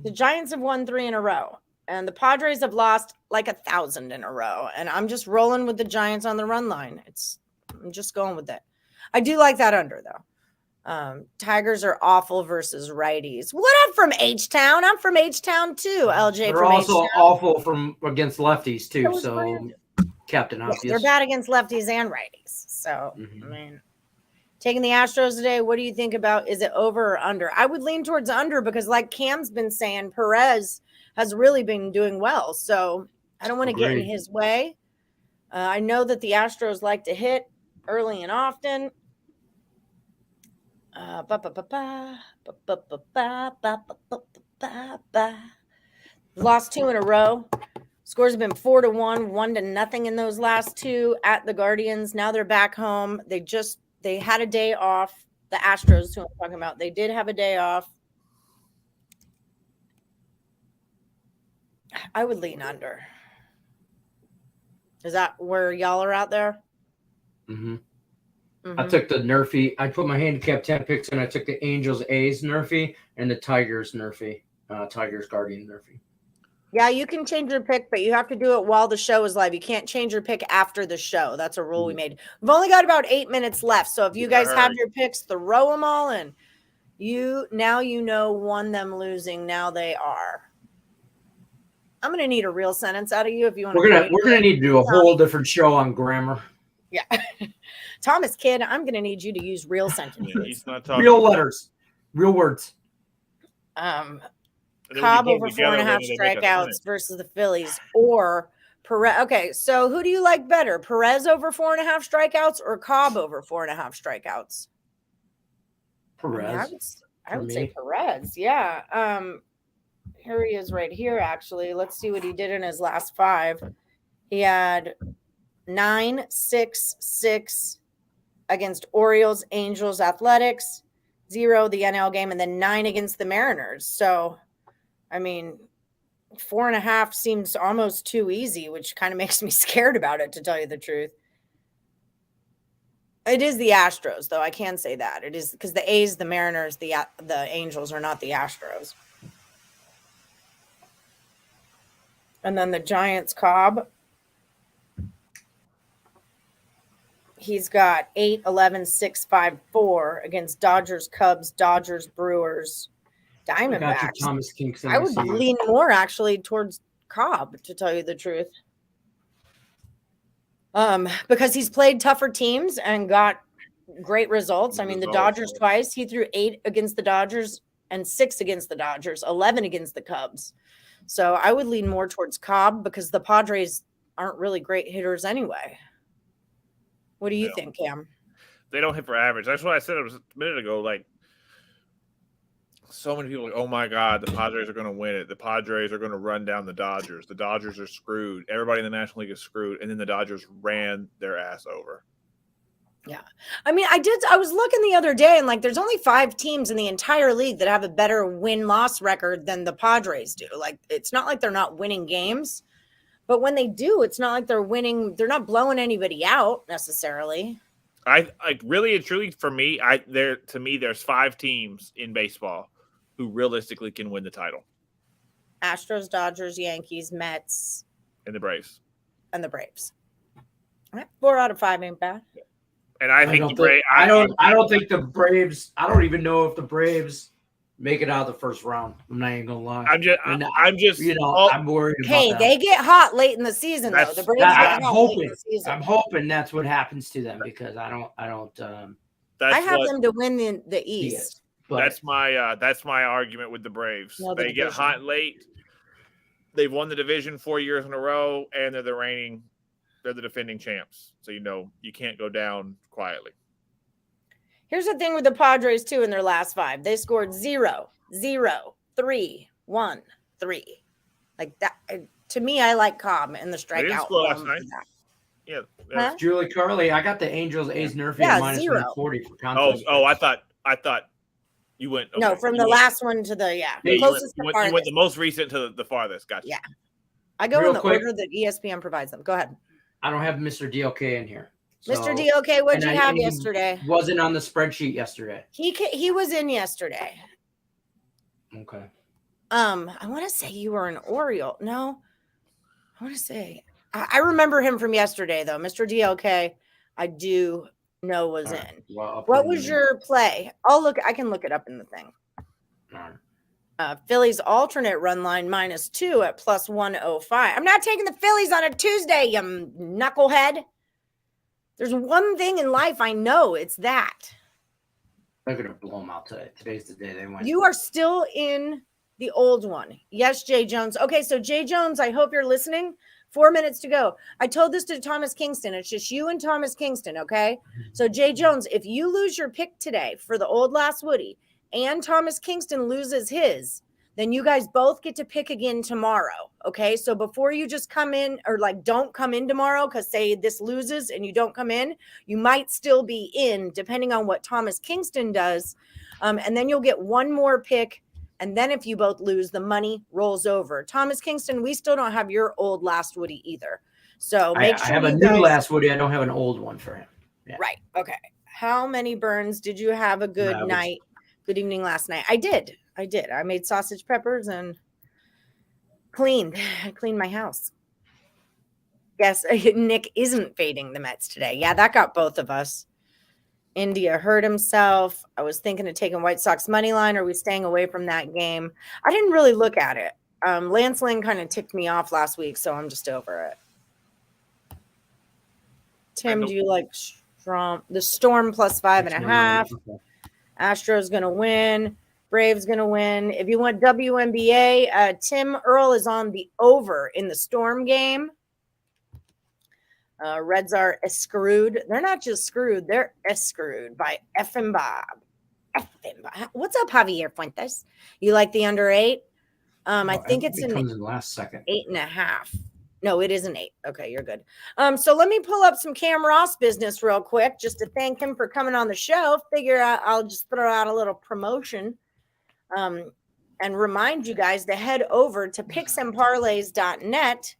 The Giants have won 3 in a row. And the Padres have lost 1,000 in a row. And I'm just rolling with the Giants on the run line. I'm just going with it. I do like that under, though. Tigers are awful versus righties. What up from H-Town? I'm from H-Town too. LJ They're from also H-Town. awful from against lefties too. was So Brandon. Captain Yeah, Obvious. they're bad against lefties and righties. So, I mean, taking the Astros today, what do you think about? Is it over or under? I would lean towards under because, like Cam's been saying, Perez has really been doing well. So I don't want to get in his way. I know that the Astros like to hit early and often. Lost 2 in a row. Scores have been 4-1, 1-0 in those last 2 at the Guardians. Now they're back home. They had a day off. The Astros, who I'm talking about, they did have a day off. I would lean under. Is that where y'all are out there? I took the Nerfy. I put my handicap 10 picks and I took the Angels A's Nerfy and the Tigers Nerfy. Tigers Guardian Nerfy. Yeah, you can change your pick, but you have to do it while the show is live. You can't change your pick after the show. That's a rule we made. We've only got about 8 minutes left. So if you guys have your picks, throw them all in. Now you know won them losing. Now they are. I'm gonna need a real sentence out of you if you want. We're gonna need to do a whole different show on grammar. Yeah, Thomas Kidd, I'm gonna need you to use real sentences. He's not talking real letters, real words. Cobb over 4.5 strikeouts versus the Phillies or Perez. Okay, so who do you like better, Perez over 4.5 strikeouts or Cobb over 4.5 strikeouts? Perez. I would say Perez. Yeah. Here he is right here, actually. Let's see what he did in his last 5. He had 9, 6, 6 against Orioles, Angels, Athletics, 0 the NL game, and then 9 against the Mariners. So, I mean, 4.5 seems almost too easy, which kind of makes me scared about it, to tell you the truth. It is the Astros, though. I can say that. It is because the A's, the Mariners, the Angels are not the Astros. And then the Giants, Cobb. He's got 8, 11, 6, 5, 4 against Dodgers, Cubs, Dodgers, Brewers, Diamondbacks. Thomas Kingston. I would lean more actually towards Cobb, to tell you the truth. Because he's played tougher teams and got great results. I mean, the Dodgers twice. He threw 8 against the Dodgers and 6 against the Dodgers, 11 against the Cubs. So I would lean more towards Cobb because the Padres aren't really great hitters anyway. What do you think, Cam? They don't hit for average. That's what I said a minute ago. Like, so many people are like, oh my God, the Padres are going to win it. The Padres are going to run down the Dodgers. The Dodgers are screwed. Everybody in the National League is screwed. And then the Dodgers ran their ass over. Yeah. I mean, I was looking the other day and like there's only 5 teams in the entire league that have a better win-loss record than the Padres do. Like, it's not like they're not winning games, but when they do, it's not like they're winning. They're not blowing anybody out necessarily. I like really and truly for me, there's 5 teams in baseball who realistically can win the title. Astros, Dodgers, Yankees, Mets, and the Braves. All right, 4 out of 5 ain't bad. And I think I don't think the Braves. I don't even know if the Braves make it out of the first round. I'm not even gonna lie. I'm just I'm worried. Hey, they get hot late in the season though. The Braves get hot late in the season. I'm hoping that's what happens to them because I don't. I have them to win the East. That's my argument with the Braves. They get hot late. They've won the division 4 years in a row, and they're the defending champs. So you can't go down quietly. Here's the thing with the Padres too. In their last 5, they scored 0, 0, 3, 1, 3. Like that. To me, I like Cobb and the strikeout. Last night. Yeah. Julie Carly, I got the Angels A's Nerfy minus 140 for contest. I thought you went. Okay. No, from the last one to the closest. You went the most recent to the farthest. Gotcha. Yeah. I go in the order that ESPN provides them. Go ahead. I don't have Mr. DLK in here. So, Mr. DLK, what did you have yesterday? Wasn't on the spreadsheet yesterday. He was in yesterday. Okay. I want to say you were an Oriole. No, I want to say I remember him from yesterday though. Mr. DLK, I do No was All in. right. Well, I'll What put was him in. your play? I can look it up in the thing. All right. Phillies alternate run line -2 at +105. I'm not taking the Phillies on a Tuesday, you knucklehead. There's one thing in life I know. It's that. They're going to blow them out today. Today's the day they win. You are still in the old one. Yes, Jay Jones. Okay, so Jay Jones, I hope you're listening. 4 minutes to go. I told this to Thomas Kingston. It's just you and Thomas Kingston, okay? So Jay Jones, if you lose your pick today for the old last Woody and Thomas Kingston loses his, then you guys both get to pick again tomorrow, okay? So before you just come in or like don't come in tomorrow because say this loses and you don't come in, you might still be in depending on what Thomas Kingston does. And then you'll get one more pick. And then if you both lose, the money rolls over. Thomas Kingston, we still don't have your old last Woody either. So make sure I have a new last Woody. I don't have an old one for him. Yeah. Right. Okay. How many burns did you have a good night? Good evening last night. I did. I made sausage peppers and cleaned. I cleaned my house. Yes, Nick isn't fading the Mets today. Yeah, that got both of us. India hurt himself. I was thinking of taking White Sox money line. Are we staying away from that game? I didn't really look at it. Lance Lynn kind of ticked me off last week, so I'm just over it. Tim, do you like the Storm +5.5? Okay. Astros going to win. Braves going to win. If you want WNBA, Tim Earl is on the over in the Storm game. Reds are screwed. They're not just screwed. They're screwed by Effin' Bob. What's up, Javier Fuentes? You like the under 8? I think it comes in last second. 8.5. No, it isn't 8. Okay, you're good. So let me pull up some Cam Ross business real quick just to thank him for coming on the show. Figure out I'll just throw out a little promotion and remind you guys to head over to picksandparlays.net.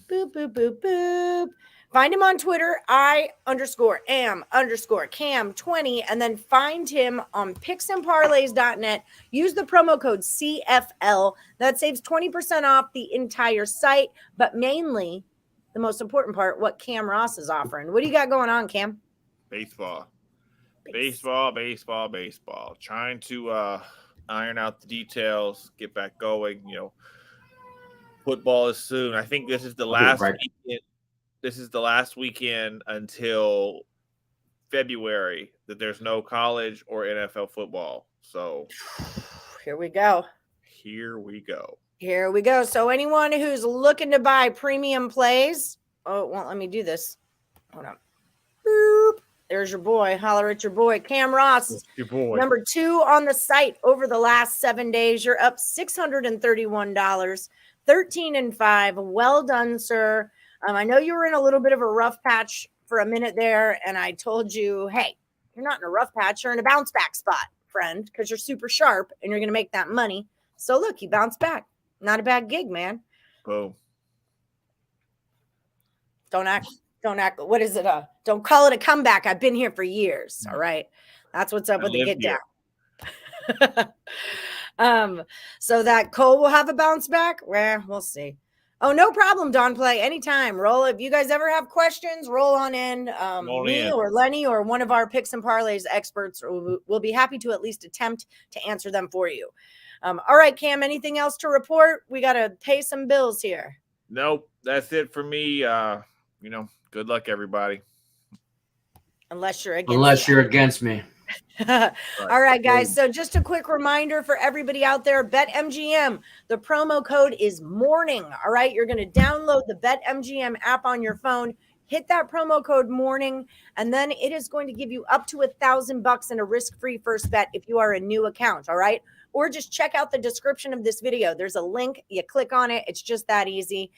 Boop, boop, boop, boop. Find him on Twitter, I_am_Cam20, and then find him on picksandparlays.net. Use the promo code CFL. That saves 20% off the entire site, but mainly, the most important part, what Cam Ross is offering. What do you got going on, Cam? Baseball. Trying to iron out the details, get back going. Football is soon. I think this is the last weekend. This is the last weekend until February that there's no college or NFL football. So here we go. So anyone who's looking to buy premium plays, it won't let me do this. Hold on. Boop. There's your boy. Holler at your boy, Cam Ross. Your boy. Number 2 on the site over the last 7 days. You're up $631. 13-5. Well done, sir. I know you were in a little bit of a rough patch for a minute there, and I told you, hey, you're not in a rough patch. You're in a bounce back spot, friend, because you're super sharp and you're going to make that money. So, look, you bounced back. Not a bad gig, man. Boom. Don't act. What is it? Don't call it a comeback. I've been here for years. All right. That's what's up with the get down. So that Cole will have a bounce back. Well, we'll see. Oh, no problem, Don Play. Anytime. Roll. If you guys ever have questions, roll on in. Or Lenny or one of our picks and parlays experts will be happy to at least attempt to answer them for you. All right, Cam, anything else to report? We got to pay some bills here. Nope. That's it for me. Good luck, everybody. Unless you're against me. All right, guys. So just a quick reminder for everybody out there, BetMGM, the promo code is morning. All right. You're going to download the BetMGM app on your phone, hit that promo code morning, and then it is going to give you up to $1,000 in a risk-free first bet if you are a new account. All right. Or just check out the description of this video. There's a link. You click on it. It's just that easy.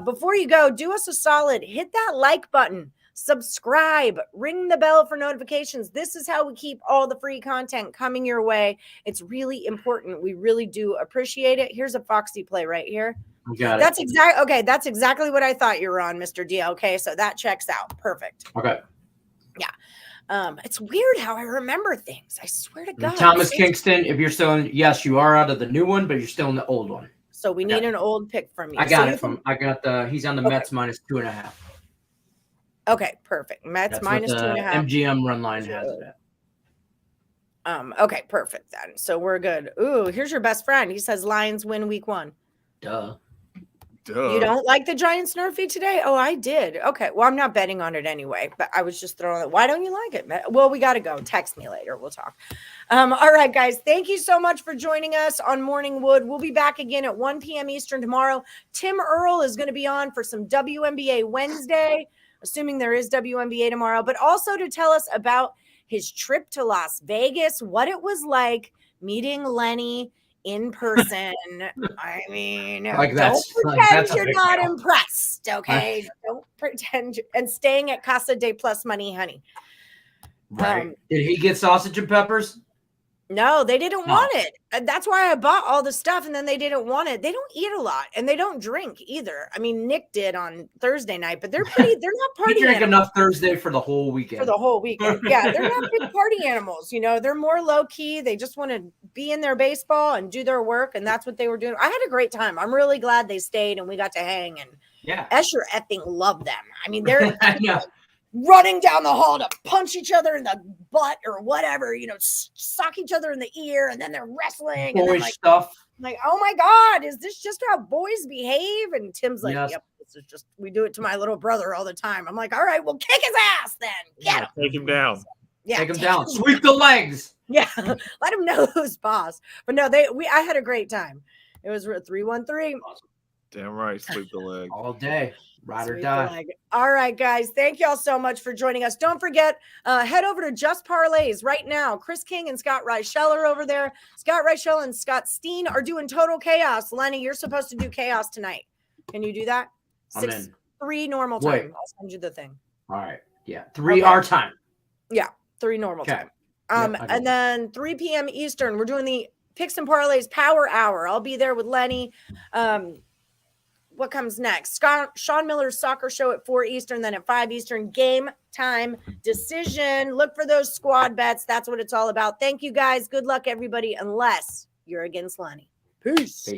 Before you go, do us a solid. Hit that like button. Subscribe, ring the bell for notifications. This is how we keep all the free content coming your way. It's really important. We really do appreciate it. Here's a Foxy play right here. Got it. That's exactly what I thought you were on, Mr. D. Okay, so that checks out. Perfect. Okay. Yeah. It's weird how I remember things. I swear to God. Thomas Kingston, if you're still in, yes, you are out of the new one, but you're still in the old one. So we need an old pick from you. He's on the Mets -2.5. Okay, perfect. Mets That's minus what the 2.5. MGM run line has it at. Okay, perfect then. So we're good. Ooh, here's your best friend. He says Lions win week 1. Duh. You don't like the Giants Nerfy today? Oh, I did. Okay. Well, I'm not betting on it anyway, but I was just throwing it. Why don't you like it? Well, we got to go. Text me later. We'll talk. All right, guys. Thank you so much for joining us on Morning Wood. We'll be back again at 1 p.m. Eastern tomorrow. Tim Earl is going to be on for some WNBA Wednesday, assuming there is WNBA tomorrow, but also to tell us about his trip to Las Vegas, what it was like meeting Lenny in person. I mean, Like don't pretend that's a you're big not deal. impressed, okay? Don't pretend. And staying at Casa de Plus Money, honey. Right. Did he get sausage and peppers? No, they didn't want it. And that's why I bought all the stuff, and then they didn't want it. They don't eat a lot, and they don't drink either. I mean, Nick did on Thursday night, but they're not party He drank animals. enough Thursday for the whole weekend. For the whole weekend. Yeah, they're not big party animals. You know, they're more low key. They just want to be in their baseball and do their work. And that's what they were doing. I had a great time. I'm really glad they stayed and we got to hang. And yeah, Escher effing loved them. I mean, they're running down the hall to punch each other in the butt or whatever, you know, sock each other in the ear. And then they're wrestling. Boy and like, stuff. Like, oh my God, is this just how boys behave? And Tim's like, Yes. Yep, this is just, we do it to my little brother all the time. I'm like, all right, well, kick his ass then. Get him. Take him down. Yeah, take him down. Sweep the legs. Yeah, let him know who's boss. But no, I had a great time. It was 3-1-3. Damn right, sweep the leg all day. Ride or Sweep die. the leg. All right, guys. Thank y'all so much for joining us. Don't forget, head over to Just Parlays right now. Chris King and Scott Reichel are over there. Scott Reichel and Scott Steen are doing Total Chaos. Lenny, you're supposed to do Chaos tonight. Can you do that? I'm in. 3 normal Wait. time. I'll send you the thing. All right. Yeah. 3 our time. Yeah. 3 normal time. Yep, and then 3 p.m. Eastern, we're doing the Picks and Parlays Power Hour. I'll be there with Lenny. What comes next? Sean Miller's soccer show at 4 Eastern, then at 5 Eastern, game time decision. Look for those squad bets. That's what it's all about. Thank you, guys. Good luck, everybody, unless you're against Lenny. Peace.